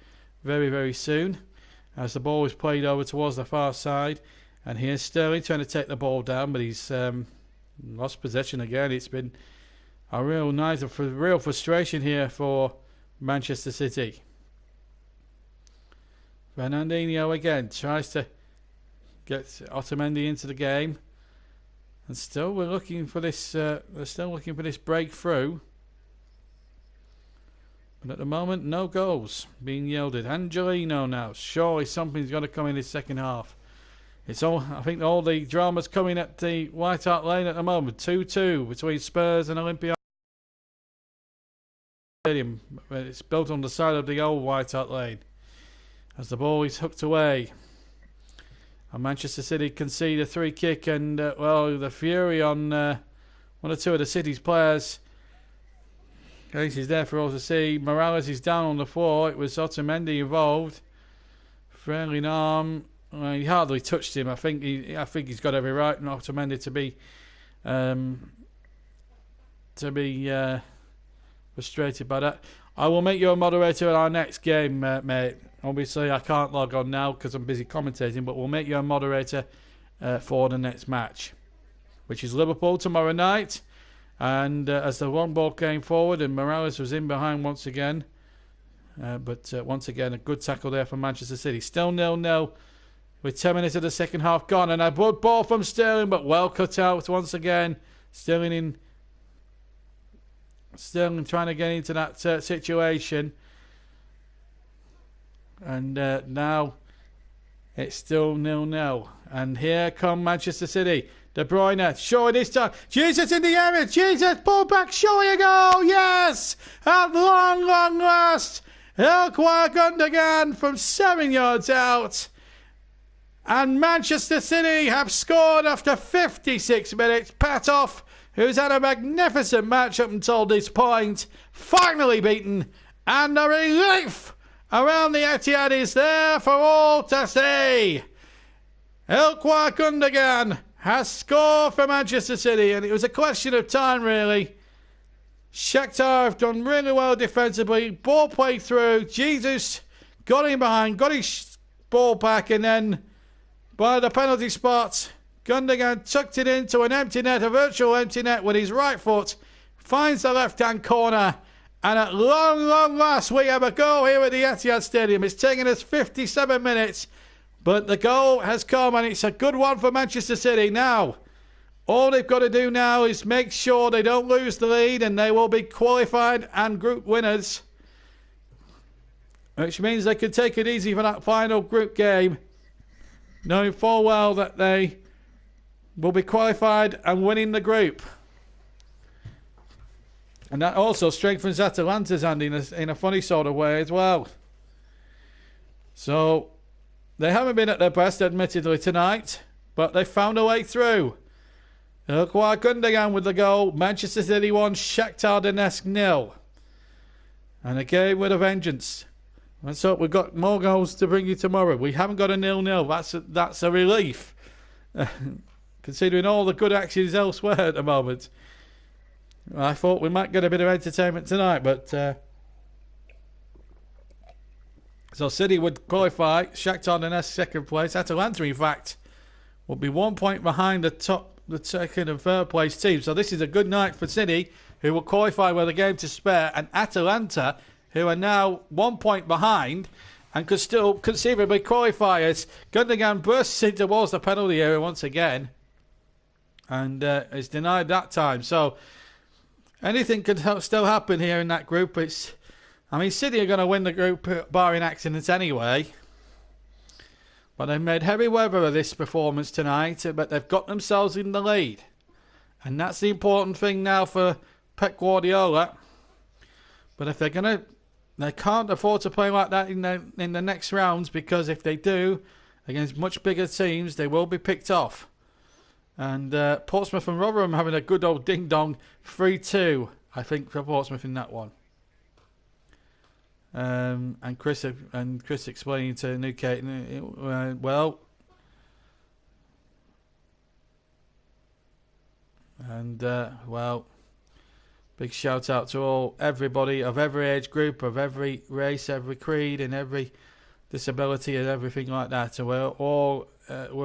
very, very soon. as the ball is played over towards the far side. And here's Sterling trying to take the ball down, but he's lost possession again. It's been a real frustration here for Manchester City. Fernandinho again tries to get Otamendi into the game, and still we're looking for this. We're still looking for this breakthrough, but at the moment, no goals being yielded. Angelino now. Surely something's got to come in his second half. It's all. I think all the drama's coming at the White Hart Lane at the moment. 2-2 between Spurs and Olympiacos Stadium. It's built on the side of the old White Hart Lane. As the ball is hooked away, and Manchester City concede a free kick, and the fury on one or two of the City's players. Case is there for all to see. Morales is down on the floor. It was Otamendi involved. Friendly arm. He hardly touched him. I think he's got every right, not Otamendi, to be frustrated by that. I will make you a moderator at our next game, mate. Obviously, I can't log on now because I'm busy commentating, but we'll make you a moderator for the next match, which is Liverpool tomorrow night. And as the long ball came forward and Morales was in behind once again. But once again, a good tackle there from Manchester City. Still 0-0 with 10 minutes of the second half gone. And a good ball from Sterling, but well cut out once again. Sterling trying to get into that situation. And now it's still 0-0. And here come Manchester City. De Bruyne, sure this time. Jesus in the area. Jesus, pull back, surely a goal. Yes! At long last. Ilkay Gundogan from 7 yards out. And Manchester City have scored after 56 minutes. Patov, who's had a magnificent match up until this point, finally beaten. And a relief around the Etihad is there for all to see. Ilkay Gundogan has scored for Manchester City, and it was a question of time, really. Shakhtar have done really well defensively. Ball played through. Jesus got in behind, got his ball back, and then by the penalty spot, Gundogan tucked it into an empty net, a virtual empty net with his right foot, finds the left-hand corner, and at long last, we have a goal here at the Etihad Stadium. It's taken us 57 minutes, but the goal has come, and it's a good one for Manchester City. Now, all they've got to do now is make sure they don't lose the lead, and they will be qualified and group winners, which means they could take it easy for that final group game, knowing full well that they will be qualified and winning the group. And that also strengthens Atalanta's hand in a funny sort of way as well. So, they haven't been at their best, admittedly, tonight, but they found a way through. Ilkay Gundogan with the goal. Manchester City 1, Shakhtar Donetsk 0. And a game with a vengeance. Let's hope we've got more goals to bring you tomorrow. We haven't got a 0-0. That's a relief. Considering all the good actions elsewhere at the moment. I thought we might get a bit of entertainment tonight, but so City would qualify. Shakhtar Donetsk second place. Atalanta, in fact, will be 1 point behind the second and third place team. So this is a good night for City, who will qualify with a game to spare, and Atalanta, who are now 1 point behind and could still conceivably qualify as Gundogan bursts in towards the penalty area once again and is denied that time. So anything could still happen here in that group. City are going to win the group barring accidents anyway. But they've made heavy weather of this performance tonight, but they've got themselves in the lead. And that's the important thing now for Pep Guardiola. But if they can't afford to play like that in the next rounds, because if they do, against much bigger teams, they will be picked off. And Portsmouth and Rotherham having a good old ding-dong 3-2, I think, for Portsmouth in that one. And Chris explaining to Newgate, big shout out to everybody of every age group, of every race, every creed, and every disability and everything like that. So we're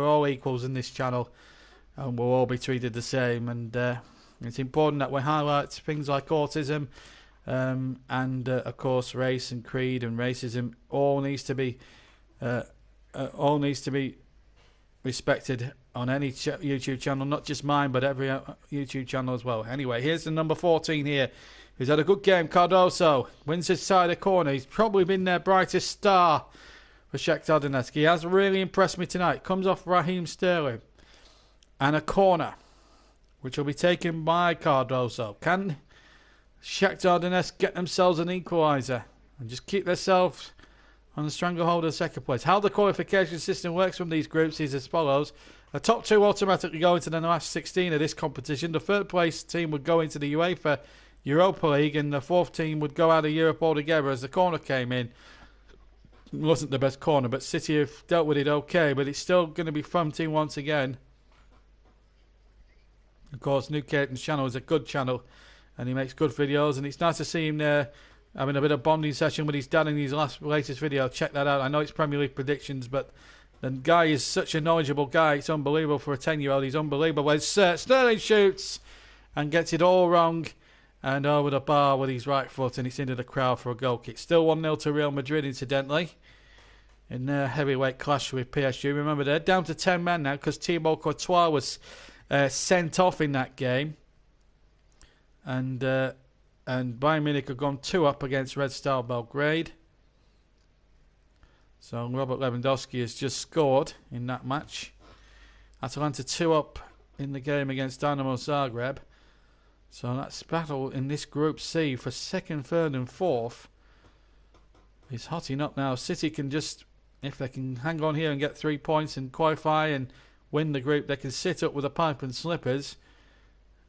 all equals in this channel, and we'll all be treated the same. And it's important that we highlight things like autism, and of course race and creed and racism all needs to be respected on any YouTube channel, not just mine, but every YouTube channel as well. Anyway, here's the number 14 here, who's had a good game. Cardoso wins his side of corner. He's probably been their brightest star for Shakhtar Donetsk. He has really impressed me tonight. Comes off Raheem Sterling. And a corner, which will be taken by Cardoso. Can Shakhtar Donetsk get themselves an equaliser and just keep themselves on the stranglehold of second place? How the qualification system works from these groups is as follows. The top two automatically go into the last 16 of this competition. The third place team would go into the UEFA Europa League, and the fourth team would go out of Europe altogether. As the corner came in, it wasn't the best corner, but City have dealt with it okay, but it's still going to be fun team once again. Of course, New Caton's channel is a good channel, and he makes good videos, and it's nice to see him there having a bit of bonding session with his dad in his latest video. Check that out. I know it's Premier League predictions, but the guy is such a knowledgeable guy. It's unbelievable for a 10-year-old. He's unbelievable. When Sterling shoots and gets it all wrong and over the bar with his right foot, and it's into the crowd for a goal kick. Still 1-0 to Real Madrid, incidentally, in their heavyweight clash with PSG. Remember, they're down to 10 men now because Thibaut Courtois was sent off in that game. And Bayern Munich have gone 2 up against Red Star Belgrade. So Robert Lewandowski has just scored in that match. Atalanta 2 up in the game against Dynamo Zagreb. So that's battle in this Group C for 2nd, 3rd and 4th. It's hotting up now. City can just, if they can hang on here and get 3 points and qualify and win the group, they can sit up with a pipe and slippers,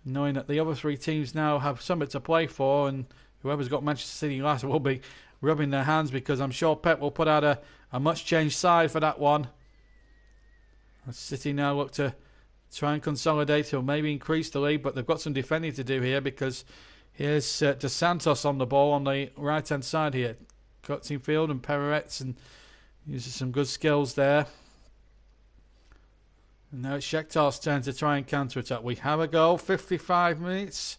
knowing that the other 3 teams now have something to play for, and whoever's got Manchester City last will be rubbing their hands, because I'm sure Pep will put out a much-changed side for that one. City now look to try and consolidate or maybe increase the lead, but they've got some defending to do here, because here's Dos Santos on the ball on the right-hand side here. Cuts in field and Pereretz, and uses some good skills there. And now it's Shakhtar's turn to try and counter-attack. We have a goal, 55 minutes.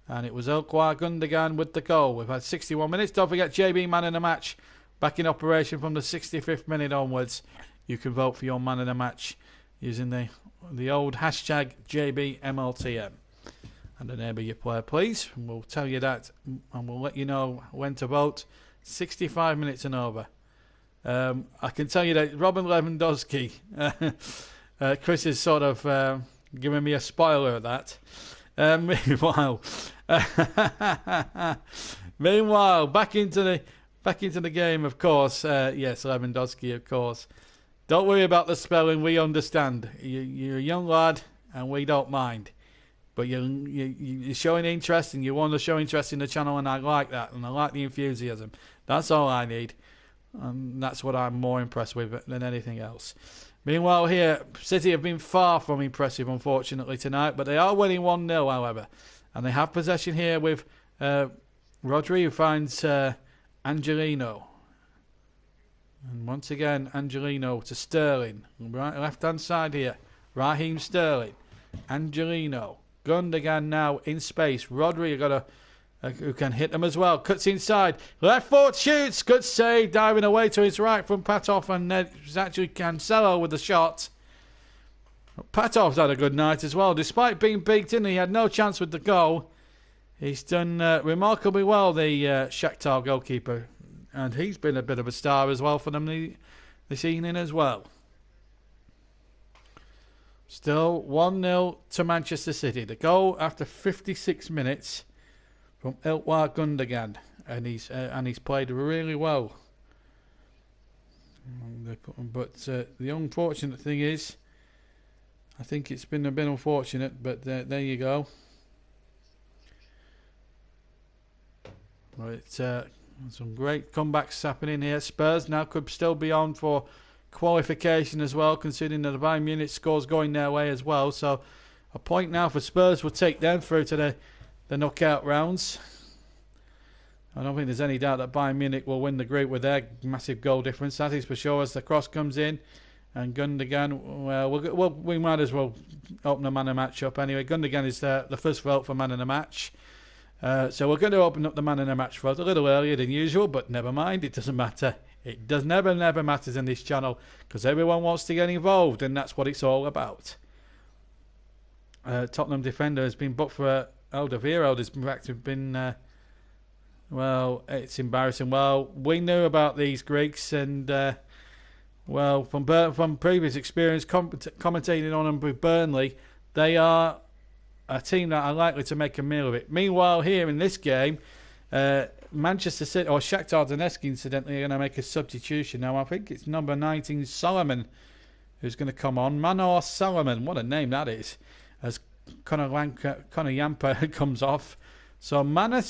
And it was Ilkay Gundogan with the goal. We've had 61 minutes. Don't forget, JB man of the match back in operation from the 65th minute onwards. You can vote for your man of the match using the old hashtag JBMLTM. And the name of your player, please. And we'll tell you that, and we'll let you know when to vote. 65 minutes and over. I can tell you that Robin Lewandowski... Chris is sort of giving me a spoiler of that. Meanwhile, back into the game, of course. Yes, Lewandowski, of course. Don't worry about the spelling. We understand. You're a young lad, and we don't mind. But you're showing interest, and you want to show interest in the channel, and I like that, and I like the enthusiasm. That's all I need, and that's what I'm more impressed with than anything else. Meanwhile here, City have been far from impressive, unfortunately, tonight, but they are winning 1-0, however. And they have possession here with Rodri, who finds Angelino. And once again, Angelino to Sterling. Right, left-hand side here, Raheem Sterling. Angelino. Gundogan now in space. Rodri got a who can hit them as well. Cuts inside. Left foot shoots. Good save. Diving away to his right from Patov. And then it's actually Cancelo with the shot. Patov's had a good night as well. Despite being beaten, he had no chance with the goal. He's done remarkably well, the Shakhtar goalkeeper. And he's been a bit of a star as well for them this evening as well. Still 1-0 to Manchester City. The goal after 56 minutes. From Ilkay Gundogan, and he's played really well. But the unfortunate thing is, I think it's been a bit unfortunate, but there you go. But some great comebacks happening here. Spurs now could still be on for qualification as well, considering that the Bayern Munich scores going their way as well. So a point now for Spurs will take them through to the knockout rounds. I don't think there's any doubt that Bayern Munich will win the group with their massive goal difference. That is for sure, as the cross comes in. And Gundogan, well, we might as well open the man of the match up anyway. Gundogan is the first vote for man of the match. So we're going to open up the man of the match vote a little earlier than usual, but never mind, it doesn't matter. It does never matters in this channel, because everyone wants to get involved, and that's what it's all about. Tottenham defender has been booked for Alderweireld. Has in fact been... well, it's embarrassing. Well, we knew about these Greeks, and... well, from previous experience commentating on them with Burnley, they are a team that are likely to make a meal of it. Meanwhile, here in this game, Manchester City, or Shakhtar Donetsk, incidentally, are going to make a substitution. Now, I think it's number 19, Solomon, who's going to come on. Manor Solomon, what a name that is, as Conor Yamper comes off. So Manor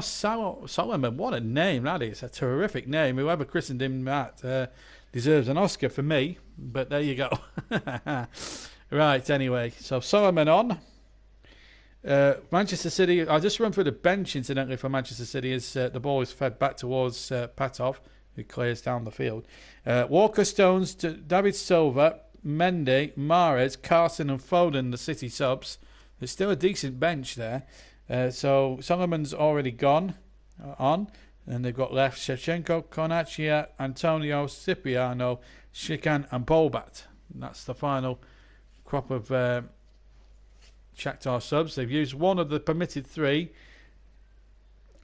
Solomon, what a name that is. A terrific name. Whoever christened him that deserves an Oscar for me, but there you go. Right, anyway, so Solomon on. Manchester City, I'll just run through the bench, incidentally, for Manchester City, as the ball is fed back towards Patov, who clears down the field. Walker, Stones, David Silva, Mendy, Mahrez, Carson and Foden, the City subs. There's still a decent bench there. So Solomon's already gone on. And they've got left Shevchenko, Konachia, Antonio, Cipriano, Shikan and Bolbat. And that's the final crop of Shakhtar subs. They've used one of the permitted 3.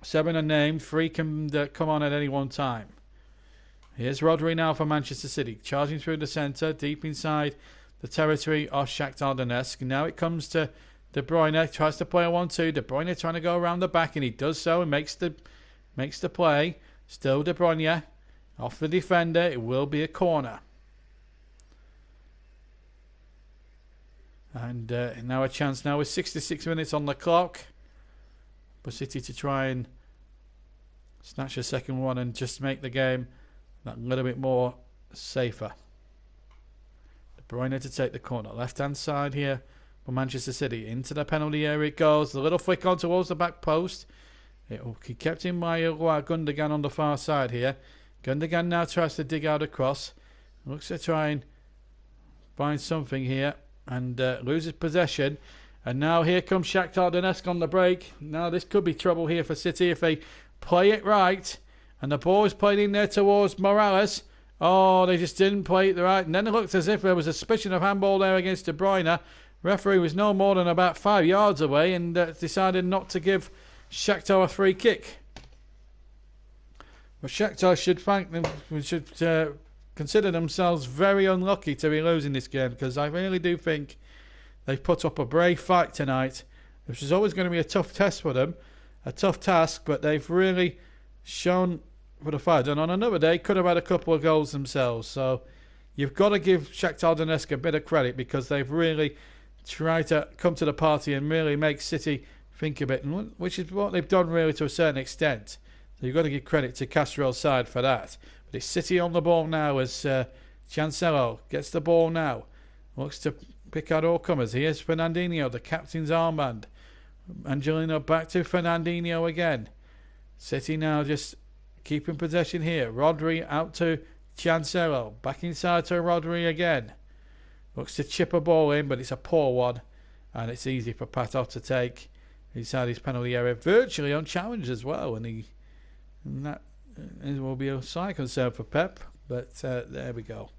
7 are named. 3 can come on at any one time. Here's Rodri now for Manchester City. Charging through the centre, deep inside the territory of Shakhtar Donetsk. Now it comes to De Bruyne. Tries to play a 1-2. De Bruyne trying to go around the back, and he does so and makes the play. Still De Bruyne off the defender. It will be a corner. And now a chance now with 66 minutes on the clock for City to try and snatch a second one and just make the game that little bit more safer. De Bruyne to take the corner. Left hand side here for Manchester City. Into the penalty area it goes. The little flick on towards the back post. He kept in by Gundogan on the far side here. Gundogan now tries to dig out across. Looks to try and find something here. And loses possession. And now here comes Shakhtar Donetsk on the break. Now this could be trouble here for City if they play it right. And the ball is played in there towards Morales. Oh, they just didn't play it right. And then it looked as if there was a suspicion of handball there against De Bruyne. Referee was no more than about 5 yards away and decided not to give Shakhtar a free kick. But Shakhtar should thank them. Should consider themselves very unlucky to be losing this game, because I really do think they've put up a brave fight tonight, which is always going to be a tough test for them, a tough task, but they've really shown for the fight. And on another day, could have had a couple of goals themselves. So you've got to give Shakhtar Donetsk a bit of credit, because they've really tried to come to the party and really make City think a bit, which is what they've done really to a certain extent. So you've got to give credit to Castrol's side for that. But it's City on the ball now as Chancelo gets the ball now. Looks to pick out all comers. Here's Fernandinho, the captain's armband. Angelino back to Fernandinho again. City now just keeping possession here. Rodri out to Chancelo. Back inside to Rodri again. Looks to chip a ball in, but it's a poor one. And it's easy for Patov to take inside his penalty area. Virtually unchallenged as well. And that will be a slight concern for Pep. But there we go.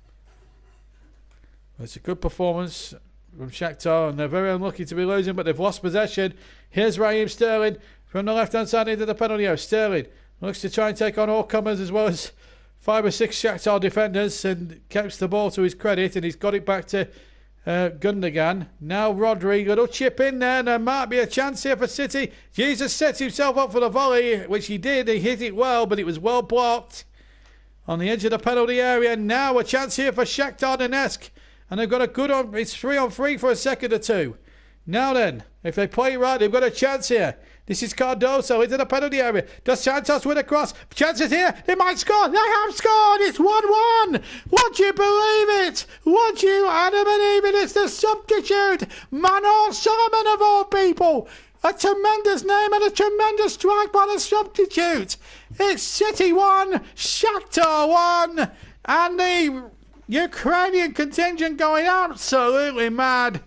It's a good performance from Shakhtar, and they're very unlucky to be losing, but they've lost possession. Here's Raheem Sterling from the left-hand side into the penalty area. Sterling looks to try and take on all comers as well as 5 or 6 Shakhtar defenders, and keeps the ball to his credit, and he's got it back to Gundogan. Now Rodri, little chip in there, and there might be a chance here for City. Jesus sets himself up for the volley, which he did. He hit it well, but it was well blocked on the edge of the penalty area. Now a chance here for Shakhtar Donetsk. And they've got a good on. It's 3-on-3 for a second or two. Now then, if they play right, they've got a chance here. This is Cardoso into the penalty area. Does Santos win a cross? Chances here. They might score. They have scored. It's 1-1. Would you believe it? Would you? Adam and Eve, it's the substitute. Manor Solomon of all people. A tremendous name and a tremendous strike by the substitute. It's City 1, Shakhtar 1, and the Ukrainian contingent going absolutely mad.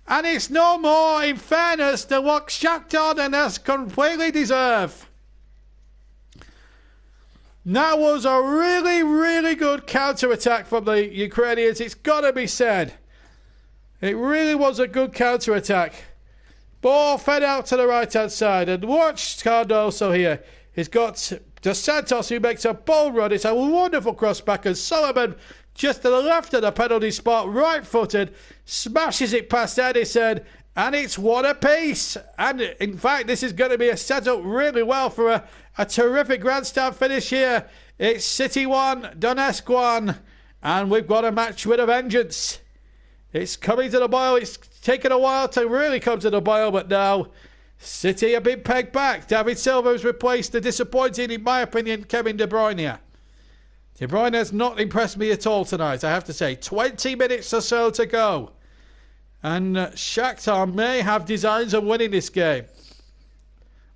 And it's no more, in fairness, than what Shakhtar Donetsk completely deserve. That was a really, really good counter-attack from the Ukrainians. It's got to be said. It really was a good counter-attack. Ball fed out to the right-hand side. And watch Cardoso here. He's got Dos Santos who makes a bold run. It's a wonderful cross back. And Solomon just to the left of the penalty spot, right-footed, smashes it past Edison. And it's one apiece. And in fact, this is going to be a setup really well for a terrific grandstand finish here. It's City 1, Donetsk 1. And we've got a match with a vengeance. It's coming to the boil. It's taken a while to really come to the boil, but now City have been pegged back. David Silva has replaced the disappointing, in my opinion, Kevin De Bruyne. De Bruyne has not impressed me at all tonight, I have to say. 20 minutes or so to go. And Shakhtar may have designs of winning this game.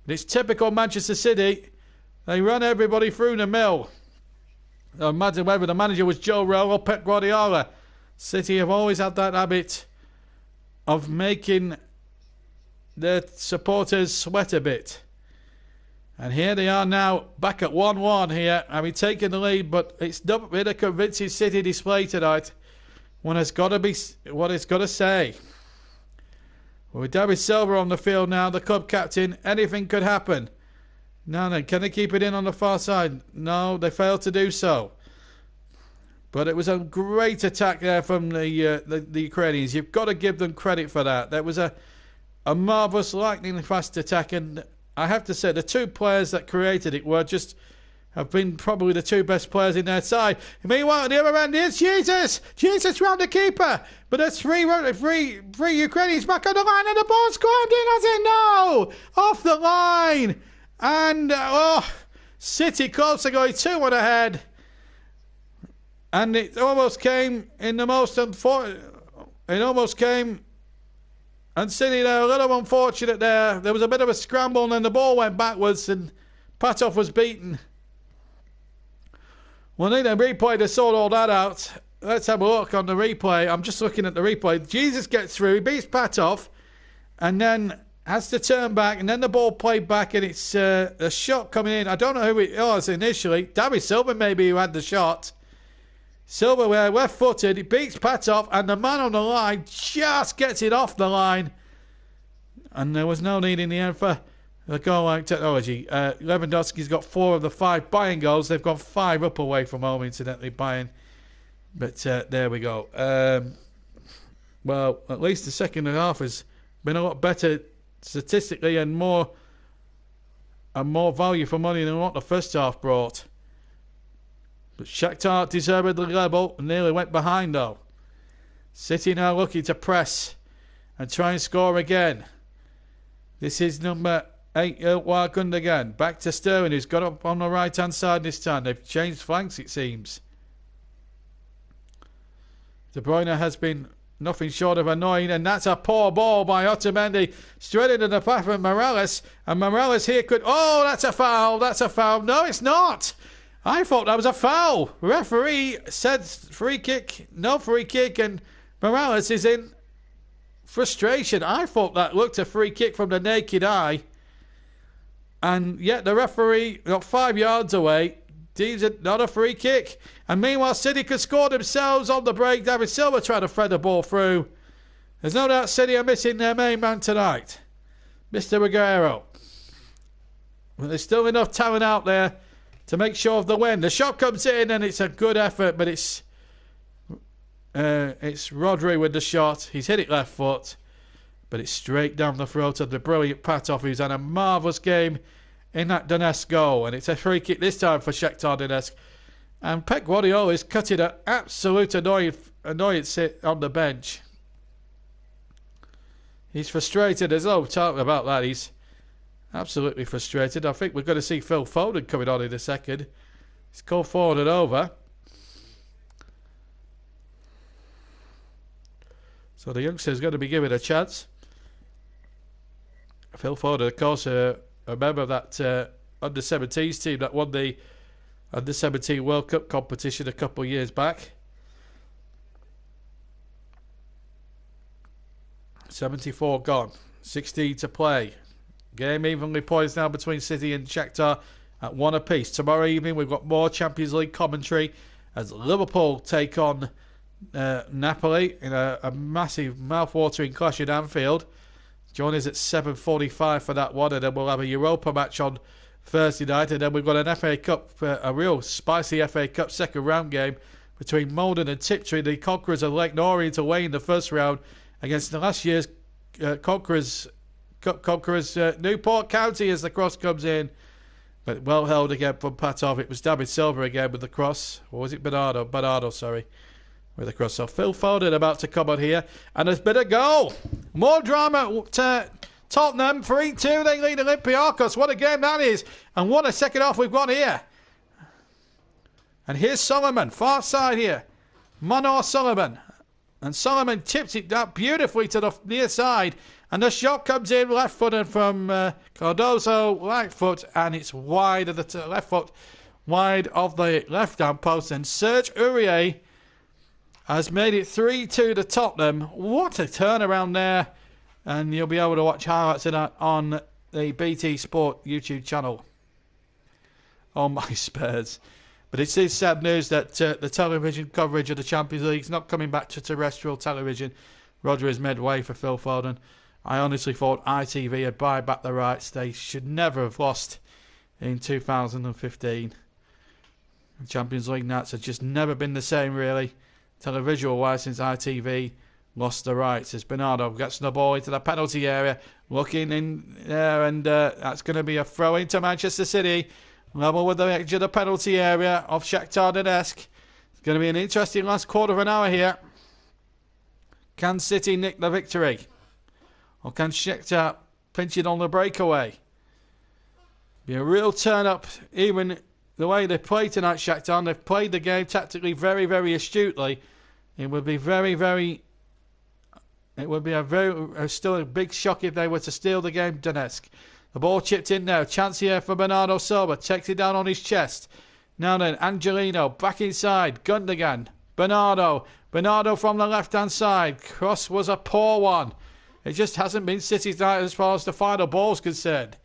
But it's typical Manchester City. They run everybody through the mill. No matter whether the manager was Joe Rowe or Pep Guardiola. City have always had that habit of making their supporters sweat a bit. And here they are now, back at 1-1 here, having taken the lead, but it's not been a convincing City display tonight. One has got to be what it's got to say. With David Silva on the field now, the club captain, anything could happen. Now then, can they keep it in on the far side? No, they failed to do so. But it was a great attack there from the Ukrainians. You've got to give them credit for that. That was a marvellous lightning fast attack, and I have to say the two players that created it have been probably the two best players in their side. Meanwhile, at the other end is Jesus. Jesus round the keeper. But there's three Ukrainians back on the line, and the ball's climbed in, has it? No! Off the line. And, City close to going 2-1 ahead. And it almost came in the most unfortunate. It almost came. And City, they're a little unfortunate there. There was a bit of a scramble, and then the ball went backwards, and Patov was beaten. Well, in the replay, they sorted all that out. Let's have a look on the replay. I'm just looking at the replay. Jesus gets through. He beats Patov, and then has to turn back, and then the ball played back, and it's a shot coming in. I don't know who it was initially. David Silva maybe who had the shot. Silverware, left-footed, he beats Patov, and the man on the line just gets it off the line. And there was no need in the end for the goal-line technology. Lewandowski's got 4 of the 5 Bayern goals. They've got 5 up away from home, incidentally, Bayern. But there we go. Well, at least the second half has been a lot better statistically and more value for money than what the first half brought. But Shakhtar deservedly level and nearly went behind though. City now looking to press and try and score again. This is number 8, Ilkay Gundogan. Back to Sterling, who's got up on the right hand side this time. They've changed flanks, it seems. De Bruyne has been nothing short of annoying, and that's a poor ball by Otamendi straight into the path of Morales. And Morales here could. Oh, that's a foul. That's a foul. No, it's not. I thought that was a foul. Referee said free kick, no free kick, and Morales is in frustration. I thought that looked a free kick from the naked eye. And yet the referee, not 5 yards away, deems it not a free kick. And meanwhile, City could score themselves on the break. David Silva trying to thread the ball through. There's no doubt City are missing their main man tonight, Mr. Aguero. But there's still enough talent out there to make sure of the win. The shot comes in and it's a good effort, but it's Rodri with the shot. He's hit it left foot, but it's straight down the throat of the brilliant Patov, who's had a marvellous game in that Donetsk goal. And it's a free kick this time for Shakhtar Donetsk. And Pep Guardiola is cutting an absolute annoyance on the bench. He's frustrated. There's no talking about that. He's absolutely frustrated. I think we're going to see Phil Foden coming on in a second. He's called forward and over. So the youngster's going to be given a chance. Phil Foden, of course, a member of that under-17s team that won the under-17 World Cup competition a couple of years back. 74 gone, 16 to play. Game evenly poised now between City and Shakhtar at 1 apiece. Tomorrow evening we've got more Champions League commentary as Liverpool take on Napoli in a massive mouth-watering clash at Anfield. Join us at 7:45 for that one, and then we'll have a Europa match on Thursday night, and then we've got an FA Cup, a real spicy FA Cup second round game between Molden and Tiptree, the conquerors of Lake Orient, away in the first round against the last year's conquerors Newport County as the cross comes in. But well held again from Patov. It was David Silva again with the cross. Or was it Bernardo? Bernardo, sorry. With the cross. So Phil Foden about to come on here. And there's been a goal. More drama to Tottenham. 3-2. They lead Olympiacos. What a game that is. And what a second half we've got here. And here's Solomon. Far side here. Manor Solomon. And Solomon tips it down beautifully to the near side. And the shot comes in left-footed from Cardozo, right foot, and it's wide of the left foot, wide of the left-hand post. And Serge Aurier has made it 3-2 to Tottenham. What a turnaround there. And you'll be able to watch highlights of that on the BT Sport YouTube channel. Oh, my Spurs. But it is sad news that the television coverage of the Champions League is not coming back to terrestrial television. Roger has made way for Phil Foden. I honestly thought ITV had buy back the rights. They should never have lost in 2015. The Champions League nights have just never been the same, really, televisual-wise, since ITV lost the rights. As Bernardo gets the ball into the penalty area, looking in there, and that's going to be a throw into Manchester City. Level with the edge of the penalty area of Shakhtar Donetsk. It's going to be an interesting last quarter of an hour here. Can City nick the victory? Or can Shakhtar pinch it on the breakaway? Be a real turn-up, even the way they play tonight, Shakhtar. They've played the game tactically very, very astutely. It would be still a big shock if they were to steal the game, Donetsk. The ball chipped in now. Chance here for Bernardo Silva. Takes it down on his chest. Now then, Angelino back inside. Gundogan. Bernardo from the left-hand side. Cross was a poor one. It just hasn't been City's night as far as the final ball's concerned.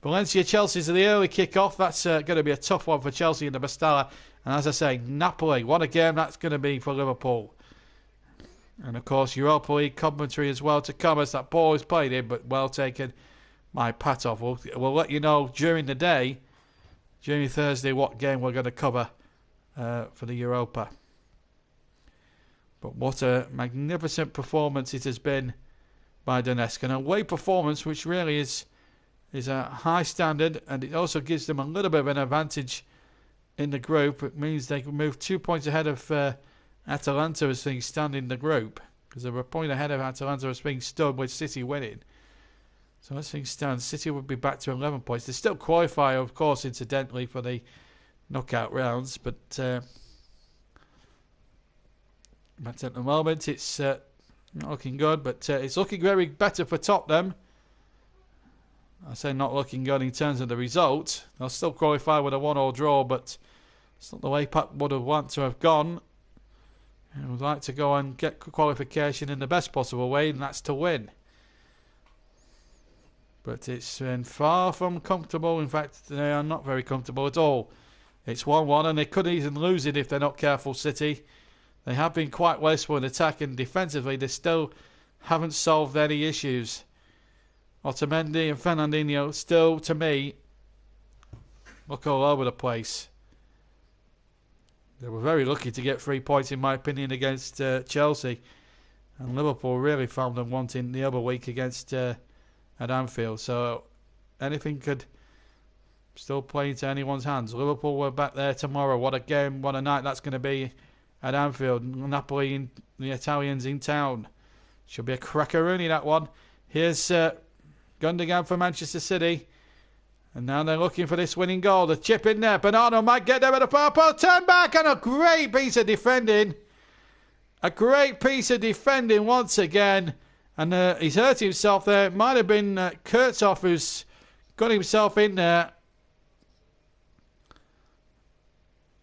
Valencia-Chelsea is the early kick-off. That's going to be a tough one for Chelsea in the Mestalla. And as I say, Napoli. What a game that's going to be for Liverpool. And of course, Europa League commentary as well to come as that ball is played in, but well taken by Patov. We'll let you know during the day, during Thursday, what game we're going to cover for the Europa. But what a magnificent performance it has been by Donetsk. An away performance which really is a high standard, and it also gives them a little bit of an advantage in the group. It means they can move 2 points ahead of Atalanta as things stand in the group, because they're a point ahead of Atalanta as being stood with City winning. So as things stand, City would be back to 11 points. They still qualify, of course, incidentally, for the knockout rounds, but at the moment it's not looking good, but it's looking very better for Tottenham. I say not looking good in terms of the result. They'll still qualify with a 1-1 draw, but it's not the way Pat would have wanted to have gone. He would like to go and get qualification in the best possible way, and that's to win. But it's been far from comfortable. In fact, they are not very comfortable at all. It's 1-1, and they could even lose it if they're not careful, City. They have been quite wasteful in attack, and defensively they still haven't solved any issues. Otamendi and Fernandinho still, to me, look all over the place. They were very lucky to get 3 points, in my opinion, against Chelsea. And Liverpool really found them wanting the other week against at Anfield. So anything could still play into anyone's hands. Liverpool were back there tomorrow. What a game, what a night that's going to be at Anfield. Napoli, the Italians in town. Should be a crackeroonie, that one. Here's Gundogan for Manchester City. And now they're looking for this winning goal. The chip in there. Bernardo might get there with a far post. Turn back, and a great piece of defending. A great piece of defending once again. And he's hurt himself there. It might have been Kurtzhoff who's got himself in there.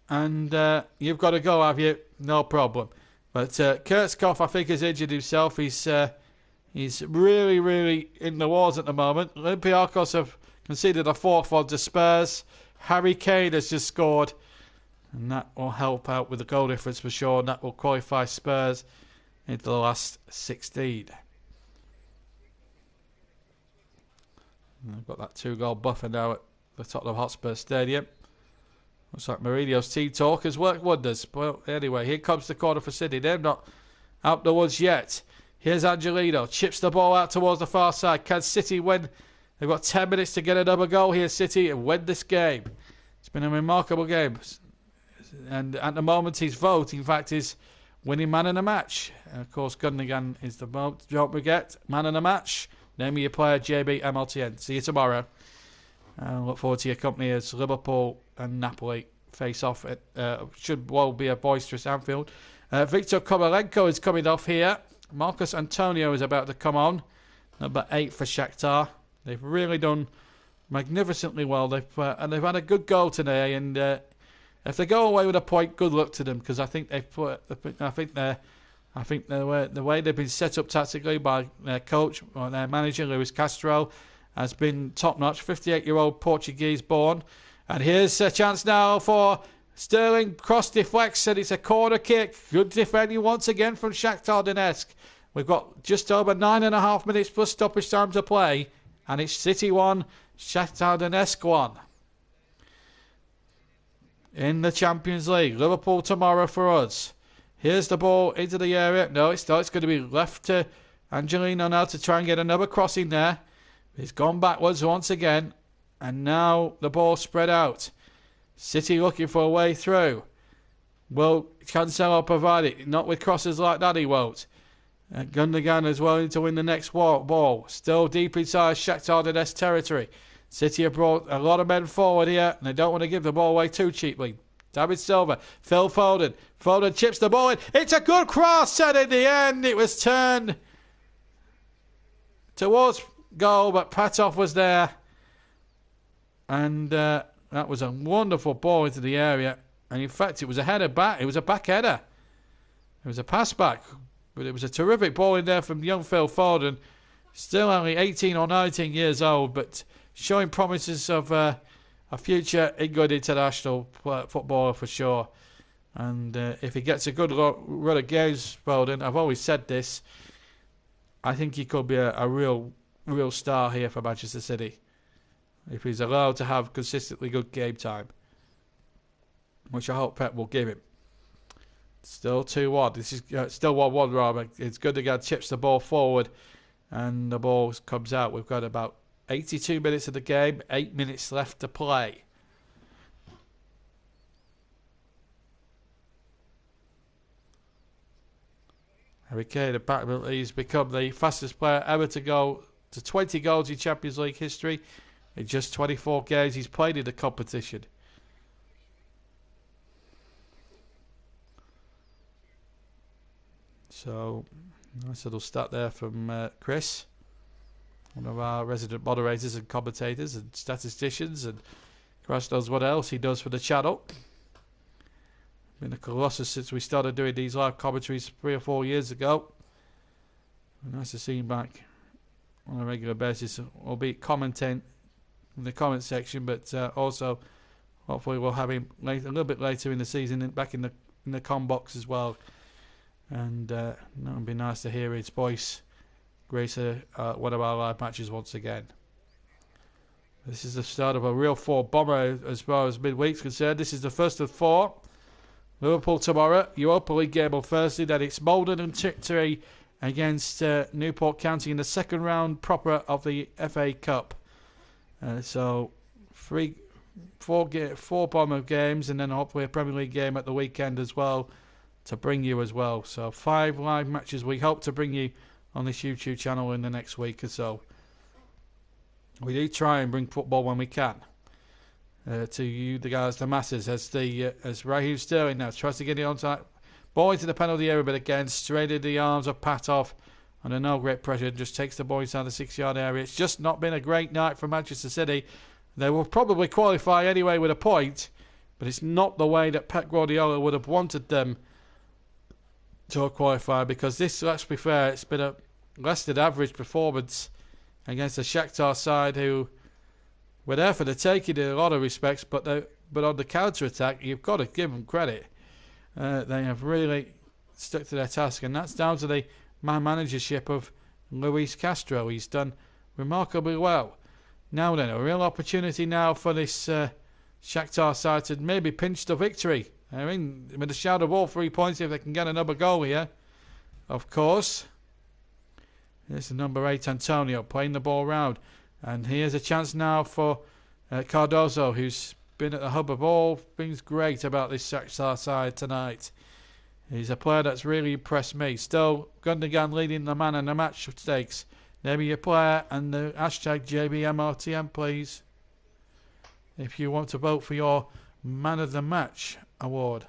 And you've got to go, have you? No problem. But Kurtzhoff, I think, has injured himself. He's really, really in the wars at the moment. Olympiacos have conceded a 4-1 to Spurs. Harry Kane has just scored. And that will help out with the goal difference for sure. And that will qualify Spurs into the last 16. And I've got that 2-goal buffer now at the Tottenham Hotspur Stadium. Looks like Mourinho's team talk has worked wonders. Well, anyway, here comes the corner for City. They're not out the woods yet. Here's Angelino. Chips the ball out towards the far side. Can City win? They've got 10 minutes to get another goal here, City, and win this game. It's been a remarkable game. And at the moment, his vote, in fact, is winning man of the match. And of course, Gundogan is the vote. Don't forget, man of the match. Name of your player, JB MLTN. See you tomorrow. I look forward to your company as Liverpool and Napoli face off. It should well be a boisterous Anfield. Victor Kovalenko is coming off here. Marcus Antonio is about to come on. Number 8 for Shakhtar. They've really done magnificently well. They've had a good goal today. And if they go away with a point, good luck to them, because I think the way they've been set up tactically by their coach or their manager Luis Castro has been top notch. 58-year-old Portuguese born, and here's a chance now for Sterling. Cross deflects, and it's a corner kick. Good defending once again from Shakhtar Donetsk. We've got just over 9.5 minutes plus stoppage time to play, and it's City 1, Shakhtar Donetsk 1. In the Champions League, Liverpool tomorrow for us. Here's the ball into the area. No, it's not. It's going to be left to Angelino now to try and get another crossing there. He's gone backwards once again. And now the ball spread out. City looking for a way through. Will Cancelo provide it? Not with crosses like that, he won't. Gundogan is willing to win the next ball. Still deep inside Shakhtar Donetsk territory. City have brought a lot of men forward here, and they don't want to give the ball away too cheaply. David Silva, Phil Foden. Foden chips the ball in. It's a good cross, and in the end it was turned towards goal, but Patov was there. And that was a wonderful ball into the area. And in fact, it was a header back. It was a back header. It was a pass back. But it was a terrific ball in there from young Phil Foden. Still only 18 or 19 years old, but showing promises of a future England international footballer for sure. And if he gets a good run of games, Foden, I've always said this, I think he could be a real star here for Manchester City. If he's allowed to have consistently good game time, which I hope Pep will give him. Still 2-1. This is still 1-1 rather. It's good to get chips the ball forward, and the ball comes out. We've got about 82 minutes of the game, 8 minutes left to play. Harry Kane apparently has become the fastest player ever to go to 20 goals in Champions League history in just 24 games he's played in the competition. So, nice little stat there from Chris, one of our resident moderators and commentators and statisticians, and Christ knows what else he does for the channel. Been a colossus since we started doing these live commentaries 3 or 4 years ago. Nice to see him back on a regular basis, albeit commenting in the comment section, but also hopefully we'll have him a little bit later in the season back in the com box as well. And that would be nice to hear his voice grace one of our live matches once again. This is the start of a real 4-bomber as far as midweek's concerned. This is the first of 4. Liverpool tomorrow, Europa League game on Thursday. Then it's Molden and Tiptree against Newport County in the second round proper of the FA Cup. So 4 bomber games, and then hopefully a Premier League game at the weekend as well to bring you as well. So 5 live matches we hope to bring you on this YouTube channel in the next week or so. We do try and bring football when we can to you, the guys, the masses, as Raheem Sterling now tries to get it on ball into the penalty area, but again straight into the arms of Patov, under no great pressure, just takes the ball inside the 6-yard area. It's just not been a great night for Manchester City. They will probably qualify anyway with a point, but it's not the way that Pep Guardiola would have wanted them to qualify, because this, let's be fair, it's been a less than average performance against the Shakhtar side, who were there for the taking in a lot of respects, but on the counter-attack, you've got to give them credit. They have really stuck to their task, and that's down to the managership of Luis Castro. He's done remarkably well. Now then, a real opportunity now for this Shakhtar side to maybe pinch the victory. I mean, with a shout of all 3 points if they can get another goal here, of course. Here's the number 8, Antonio, playing the ball round. And here's a chance now for Cardozo, who's been at the hub of all things great about this Shakhtar side tonight. He's a player that's really impressed me. Still, Gundogan leading the man in the match stakes. Name your player and the hashtag JBMRTM, please, if you want to vote for your Man of the Match award.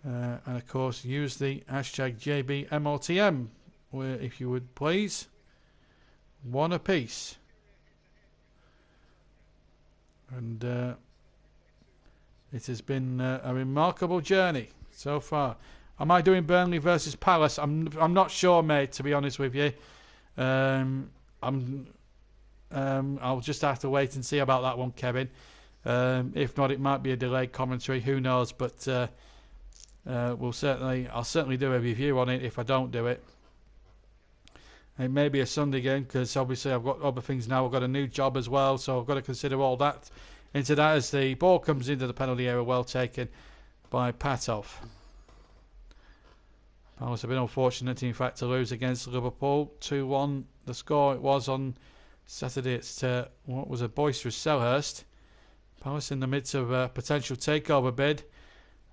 And of course, use the hashtag JBMRTM, if you would please. One apiece. And it has been a remarkable journey so far. Am I doing Burnley versus Palace? I'm not sure, mate, to be honest with you. I'll just have to wait and see about that one, Kevin. If not, it might be a delayed commentary. Who knows? But I'll certainly do a review on it if I don't do it. It may be a Sunday game, because obviously I've got other things now. I've got a new job as well, so I've got to consider all that into that as the ball comes into the penalty area. Well taken by Patov. Palace have been unfortunate, in fact, to lose against Liverpool 2-1. The score it was on Saturday. It's what was a boisterous Selhurst. Palace in the midst of a potential takeover bid,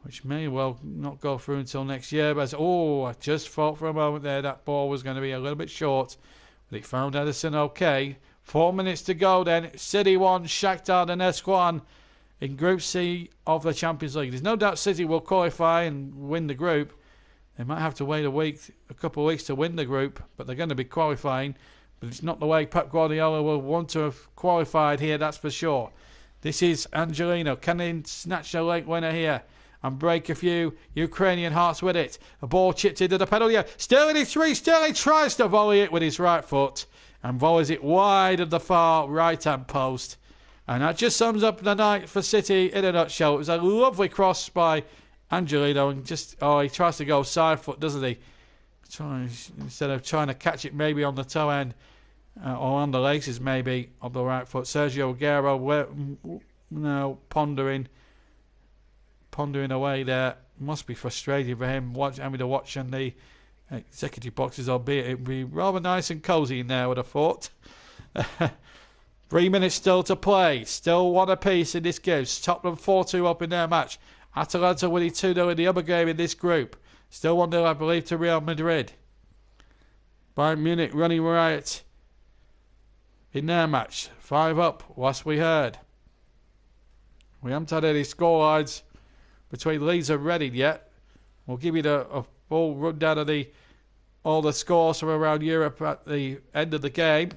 which may well not go through until next year. But I just thought for a moment there that ball was going to be a little bit short, but it found Edison okay. 4 minutes to go then. City 1, Shakhtar Donetsk 1 in Group C of the Champions League. There's no doubt City will qualify and win the group. They might have to wait a couple of weeks to win the group, but they're going to be qualifying. But it's not the way Pep Guardiola will want to have qualified here, that's for sure. This is Angelino. Can they snatch a late winner here and break a few Ukrainian hearts with it? A ball chipped into the penalty area. Sterling is three. Sterling tries to volley it with his right foot and volleys it wide of the far right-hand post. And that just sums up the night for City in a nutshell. It was a lovely cross by Angelino, and he tries to go side foot, doesn't he? Instead of trying to catch it maybe on the toe end or on the laces maybe of the right foot. Sergio Aguero pondering away there. Must be frustrating for him having to watch in the executive boxes, albeit it would be rather nice and cosy in there, I would have thought. 3 minutes still to play. Still one apiece in this game. Tottenham 4-2 up in their match. Atalanta winning 2-0 in the other game in this group. Still 1-0, I believe, to Real Madrid. Bayern Munich running riot in their match. 5 up, last we heard. We haven't had any scorelines between Leeds and Reading yet. We'll give you a full rundown of all the scores from around Europe at the end of the game.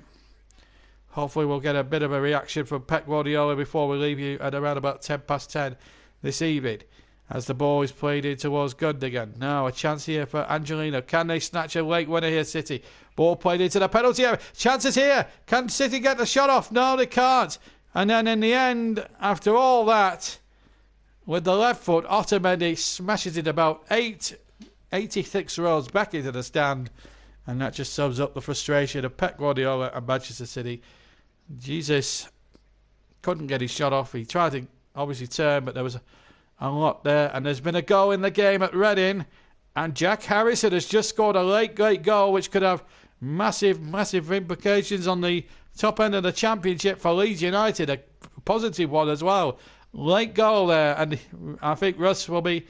Hopefully we'll get a bit of a reaction from Pep Guardiola before we leave you at around about 10:10 this evening, as the ball is played in towards Gundogan. Now a chance here for Angelino. Can they snatch a late winner here, City? Ball played into the penalty area. Chances here. Can City get the shot off? No, they can't. And then in the end, after all that, with the left foot, Otamendi smashes it about 86 rows back into the stand. And that just sums up the frustration of Pep Guardiola and Manchester City. Jesus couldn't get his shot off. He tried to obviously turn, but there was a lot there. And there's been a goal in the game at Reading. And Jack Harrison has just scored a late goal, which could have massive implications on the top end of the championship for Leeds United. A positive one as well. Late goal there. And I think Russ will be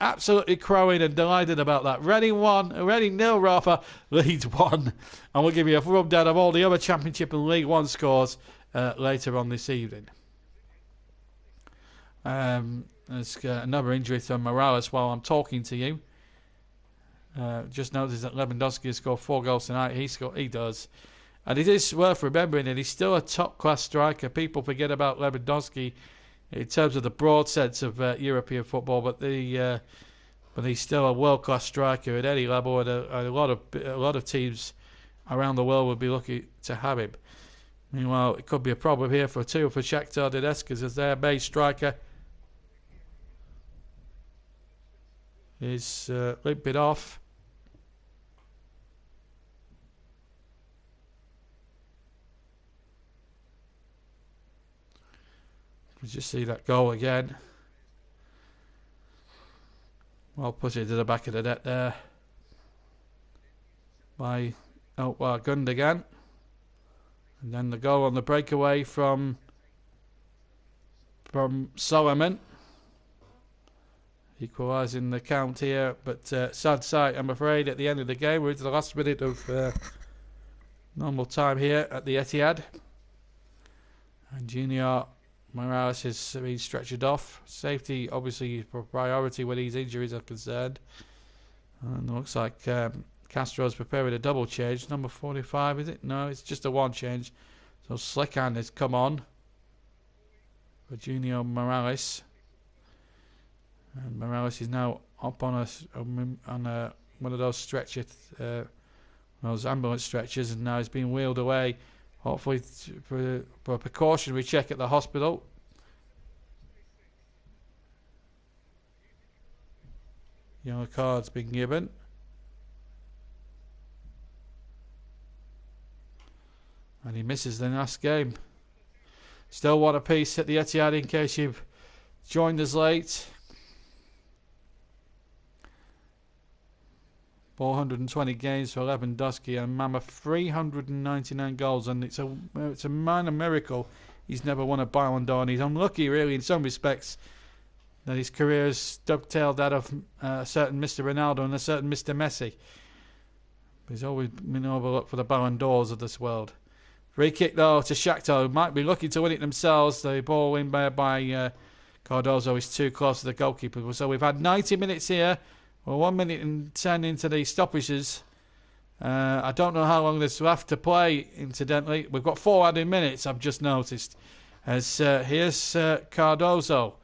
absolutely crowing and delighted about that. Reading 1, Reading 0, Rafa, Leeds 1. And we'll give you a rundown of all the other Championship and League One scores later on this evening. There's another injury to Morales while I'm talking to you. Just noticed that Lewandowski has scored 4 goals tonight. He does. And it is worth remembering that he's still a top-class striker. People forget about Lewandowski in terms of the broad sense of European football, but he's still a world-class striker at any level, and a lot of teams around the world would be lucky to have him. Meanwhile, it could be a problem here for Shakhtar Donetsk, as their main striker is limping off. We just see that goal again. Well put into the back of the net there by Gundogan. And then the goal on the breakaway from Solomon, equalising the count here. But sad sight, I'm afraid, at the end of the game. We're into the last minute of normal time here at the Etihad. And Junior Morales has been stretchered off. Safety, obviously, for priority when these injuries are concerned. And it looks like Castro's preparing a double change. Number 45, is it? No, it's just a one change. So Slickhand has come on for Junior Morales. And Morales is now up on one of those stretchers, those ambulance stretchers, and now he's being wheeled away. Hopefully for a precautionary check at the hospital. Yellow card's been given. And he misses the last game. Still one apiece at the Etihad in case you've joined us late. 420 games for Lewandowski, and Mama 399 goals, and it's a minor miracle he's never won a Ballon d'Or, and he's unlucky really in some respects that his career has dovetailed that of a certain Mr. Ronaldo and a certain Mr. Messi. He's always been overlooked for the Ballon d'Ors of this world. Free kick though to Shakhtar, who might be looking to win it themselves. The ball in there by Cardozo is too close to the goalkeeper. So we've had 90 minutes here. Well, 1 minute and 10 into the stoppages. I don't know how long there's left to play, incidentally. We've got 4 added minutes, I've just noticed. As here's Cardozo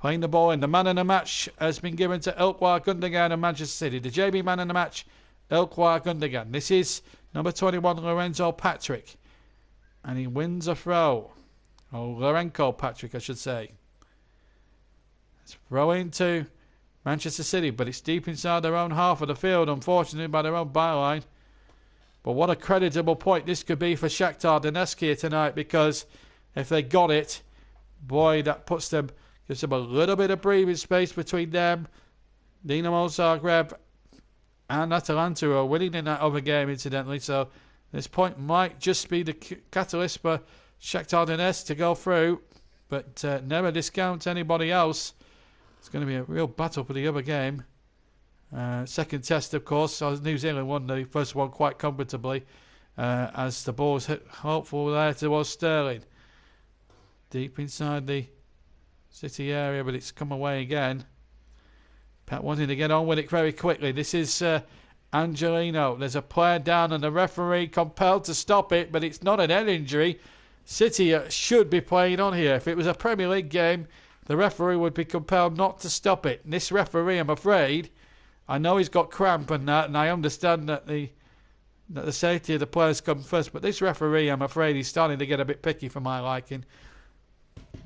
playing the ball in. The man of the match has been given to Ilkay Gundogan of Manchester City. The JB man of the match, Ilkay Gundogan. This is number 21, Lorenzo Patrick. And he wins a throw. Or Lorenko Patrick, I should say. It's throw into Manchester City, but it's deep inside their own half of the field, unfortunately, by their own byline. But what a creditable point this could be for Shakhtar Donetsk here tonight, because if they got it, boy, that gives them a little bit of breathing space between them, Dinamo Zagreb, and Atalanta, who are winning in that other game, incidentally. So this point might just be the catalyst for Shakhtar Donetsk to go through, but never discount anybody else. It's going to be a real battle for the other game. Second test, of course. So New Zealand won the first one quite comfortably, as the ball's hit hopeful there towards Sterling. Deep inside the City area, but it's come away again. Pat wanting to get on with it very quickly. This is Angelino. There's a player down and the referee compelled to stop it, but it's not an head injury. City should be playing on here. If it was a Premier League game, the referee would be compelled not to stop it. And this referee, I'm afraid, I know he's got cramp and that, and I understand that the safety of the players come first, but this referee, I'm afraid, he's starting to get a bit picky for my liking.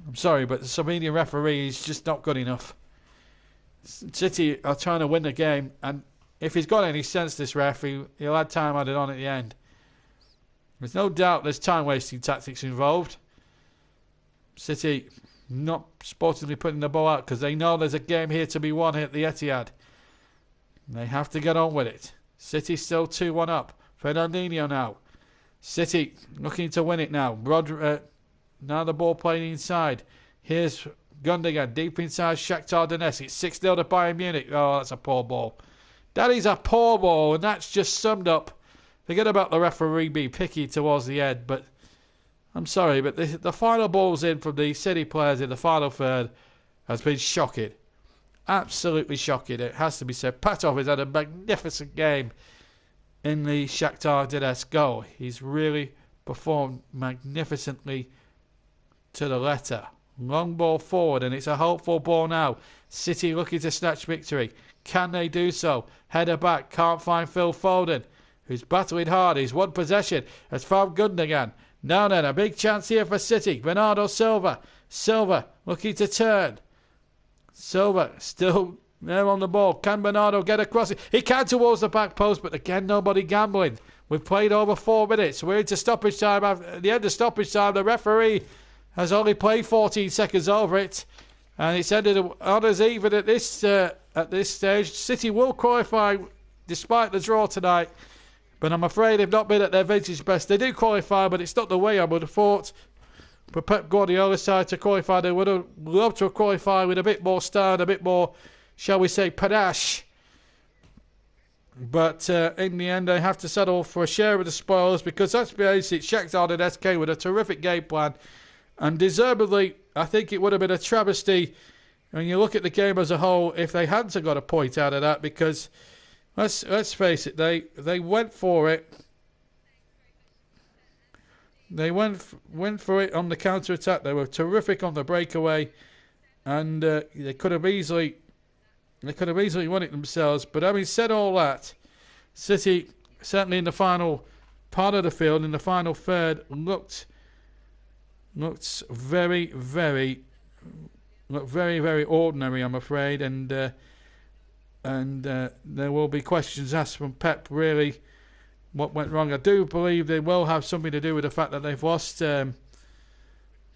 I'm sorry, but the Slovenian referee is just not good enough. City are trying to win the game, and if he's got any sense, this referee, he'll add time added on at the end. There's no doubt there's time-wasting tactics involved. City not sportingly putting the ball out because they know there's a game here to be won at the Etihad. They have to get on with it. City still 2-1 up. Fernandinho now. City looking to win it now. Now the ball playing inside. Here's Gundogan deep inside Shakhtar Donetsk. It's 6-0 to Bayern Munich. Oh, that's a poor ball. That is a poor ball, and that's just summed up. Forget about the referee being picky towards the end, but I'm sorry, but the final balls in from the City players in the final third has been shocking. Absolutely shocking, it has to be said. Patov has had a magnificent game in the Shakhtar Donetsk goal. He's really performed magnificently to the letter. Long ball forward, and it's a hopeful ball now. City looking to snatch victory. Can they do so? Header back, can't find Phil Foden, who's battling hard. He's won possession, has found Gundogan. Now then, a big chance here for City. Bernardo Silva. Silva looking to turn. Silva still there on the ball. Can Bernardo get across it? He can towards the back post, but again, nobody gambling. We've played over 4 minutes. We're into stoppage time. At the end of stoppage time, the referee has only played 14 seconds over it, and it's ended on as even at this stage. City will qualify despite the draw tonight, but I'm afraid they've not been at their vintage best. They do qualify, but it's not the way I would have thought. For Pep Guardiola's side to qualify, they would have loved to have qualified with a bit more style, a bit more, shall we say, panache. But in the end, they have to settle for a share of the spoils, because let's be honest, it's Shakhtar Donetsk with a terrific game plan. And deservedly, I think it would have been a travesty when you look at the game as a whole if they hadn't got a point out of that, because let's face it, they went for it. They went for it on the counter attack. They were terrific on the breakaway, and they could have easily won it themselves. But having said all that, City certainly in the final part of the field, in the final third, looked very, very ordinary, I'm afraid, and there will be questions asked from Pep. Really, what went wrong? I do believe they will have something to do with the fact that they've lost Sergio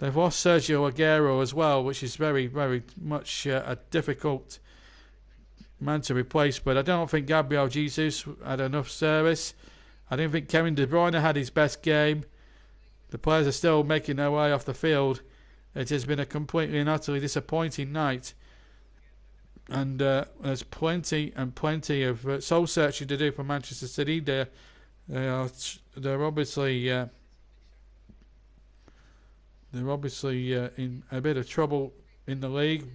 Aguero as well, which is very, very much a difficult man to replace. But I don't think Gabriel Jesus had enough service. I didn't think Kevin De Bruyne had his best game. The players are still making their way off the field. It has been a completely and utterly disappointing night. And there's plenty of soul searching to do for Manchester City. They're obviously in a bit of trouble in the league.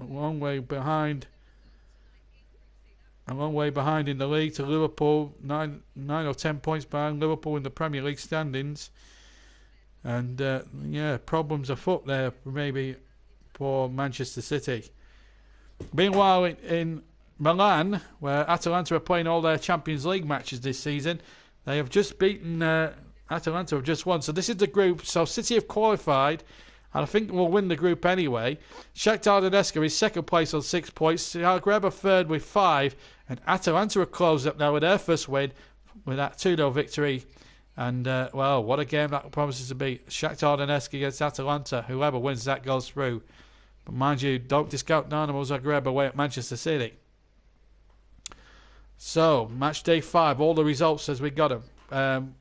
A long way behind in the league to Liverpool. 9 or 10 points behind Liverpool in the Premier League standings. And problems afoot there maybe for Manchester City. Meanwhile, in Milan, where Atalanta are playing all their Champions League matches this season, they have just beaten Atalanta, have just won. So this is the group. So City have qualified, and I think will win the group anyway. Shakhtar Donetsk is second place on 6 points. Zagreb are third with 5, and Atalanta are closed up now with their first win with that 2-0 victory. And, what a game that promises to be. Shakhtar Donetsk against Atalanta. Whoever wins that goes through. But mind you, don't discount Dynamo Zagreb away at Manchester City. So, match day 5. All the results as we got them.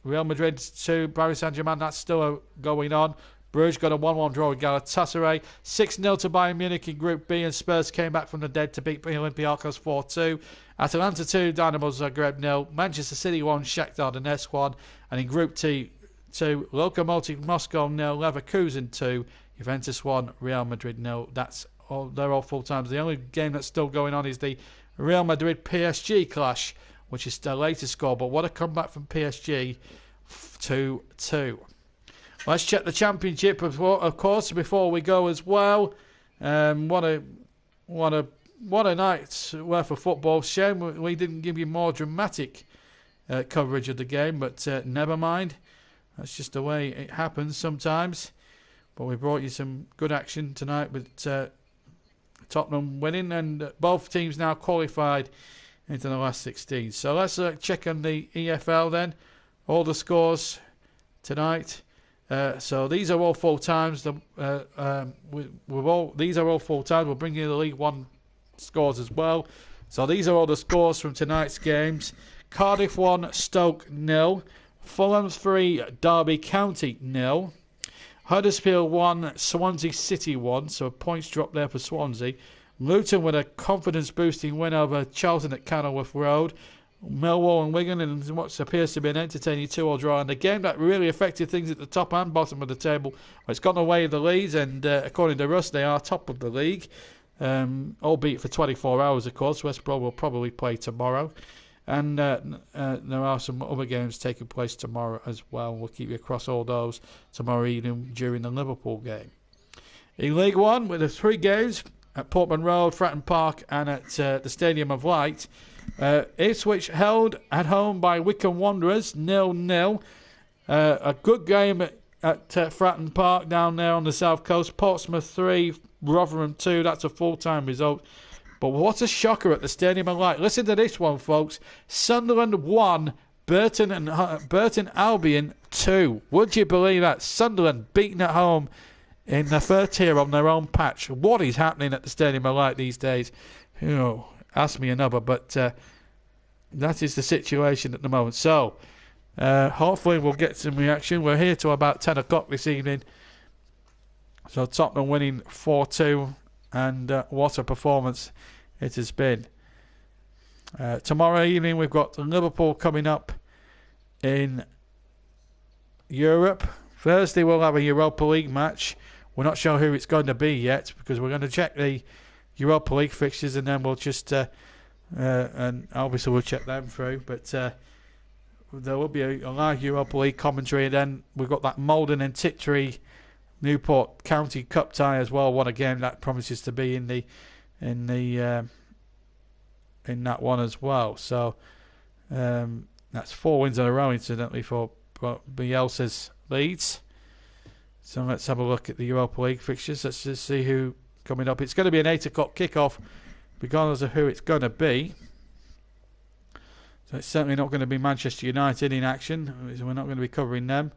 Real Madrid 2, Paris Saint-Germain, that's still going on. Bruges got a 1-1 draw with Galatasaray. 6-0 to Bayern Munich in Group B, and Spurs came back from the dead to beat Olympiacos 4-2. Atalanta 2, Dynamo Zagreb 0. Manchester City 1, Shakhtar Donetsk 1. And in Group T 2, Lokomotiv Moscow 0, Leverkusen 2, Juventus 1, Real Madrid 0. That's all. They're all full times. The only game that's still going on is the Real Madrid PSG clash, which is the latest score. But what a comeback from PSG, 2-2. Let's check the championship, of course, before we go as well. What a night's worth of football. Shame we didn't give you more dramatic coverage of the game, but never mind. That's just the way it happens sometimes. But we brought you some good action tonight with Tottenham winning, and both teams now qualified into the last 16. So let's check on the EFL then. All the scores tonight. So these are all full times. These are all full times. We'll bring you the League One scores as well. So these are all the scores from tonight's games. Cardiff 1, Stoke 0. Fulham 3, Derby County 0. Huddersfield 1, Swansea City 1. So a points drop there for Swansea. Luton with a confidence-boosting win over Charlton at Kenilworth Road. Millwall and Wigan in what appears to be an entertaining 2-2 draw, and the game that really affected things at the top and bottom of the table. It's gone away in the Leeds, and according to Russ, they are top of the league. albeit for 24 hours, of course. West Brom will probably play tomorrow. And there are some other games taking place tomorrow as well. We'll keep you across all those tomorrow evening during the Liverpool game. In League One, with the 3 games at Portman Road, Fratton Park and at the Stadium of Light, Ipswich held at home by Wycombe Wanderers 0-0. A good game at Fratton Park down there on the south coast. Portsmouth 3, Rotherham 2. That's a full-time result. But what a shocker at the Stadium of Light. Listen to this one, folks. Sunderland 1, Burton Albion 2. Would you believe that? Sunderland beaten at home in the third tier on their own patch. What is happening at the Stadium of Light these days? Ask me another. But that is the situation at the moment. So, hopefully we'll get some reaction. We're here till about 10 o'clock this evening. So Tottenham winning 4-2. And what a performance it has been. Tomorrow evening we've got Liverpool coming up in Europe. Thursday we'll have a Europa League match. We're not sure who it's going to be yet because we're going to check the Europa League fixtures and then we'll just and obviously we'll check them through. But there will be a live Europa League commentary, and then we've got that Malden and Tiptree Newport County Cup tie as well. What a game that promises to be in that one as well. So that's 4 wins in a row, incidentally, for Bielsa's Leeds. So let's have a look at the Europa League fixtures. Let's just see who coming up. It's going to be an 8 o'clock kickoff, regardless of who it's going to be. So it's certainly not going to be Manchester United in action. We're not going to be covering them.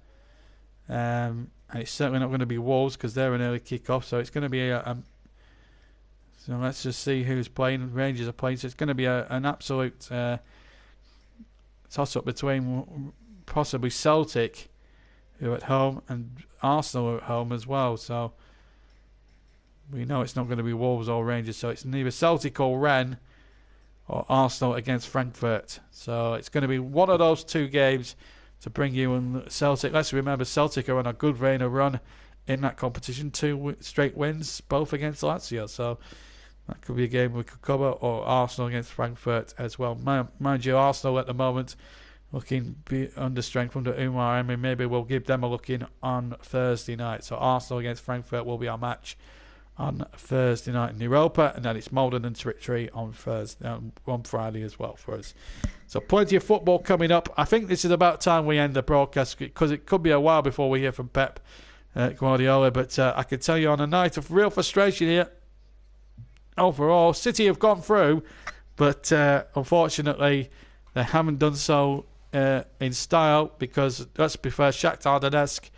And it's certainly not going to be Wolves because they're an early kick-off. So it's going to be so let's just see who's playing. Rangers are playing. So it's going to be an absolute toss-up between possibly Celtic, who are at home, and Arsenal are at home as well. So we know it's not going to be Wolves or Rangers. So it's neither Celtic or Rennes or Arsenal against Frankfurt. So it's going to be one of those 2 games to bring you in Celtic. Let's remember Celtic are on a good vein of run in that competition. 2 straight wins, both against Lazio. So that could be a game we could cover. Or Arsenal against Frankfurt as well. Mind you, Arsenal at the moment looking under strength under Umar Emery. Maybe we'll give them a look in on Thursday night. So Arsenal against Frankfurt will be our match on Thursday night in Europa, and then it's Malden and Tiptree on Friday as well for us. So plenty of football coming up. I think this is about time we end the broadcast because it could be a while before we hear from Pep Guardiola. But I can tell you on a night of real frustration here, overall, City have gone through, but unfortunately they haven't done so in style because, let's be fair, Shakhtar Donetsk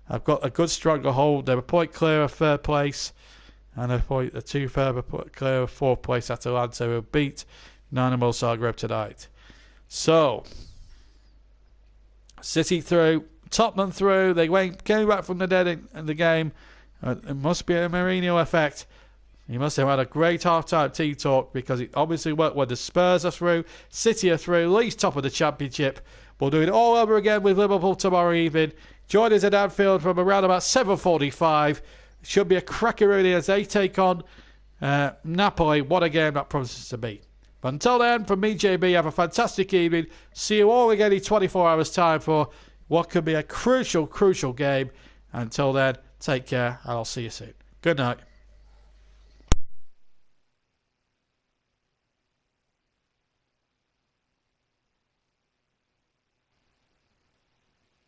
have got a good stranglehold. They're a point clear of third place, and a 2 further clear of 4th place Atalanta, who beat Dynamo Zagreb tonight. So, City through, Tottenham through. They came back from the dead in the game. It must be a Mourinho effect. He must have had a great half-time tea talk because it obviously worked when the Spurs are through, City are through, Leeds top of the Championship. We'll do it all over again with Liverpool tomorrow evening. Join us at Anfield from around about 7:45. Should be a crackeroonie as they take on Napoli. What a game that promises to be. But until then, from me, JB, have a fantastic evening. See you all again in 24 hours' time for what could be a crucial game. Until then, take care, and I'll see you soon. Good night.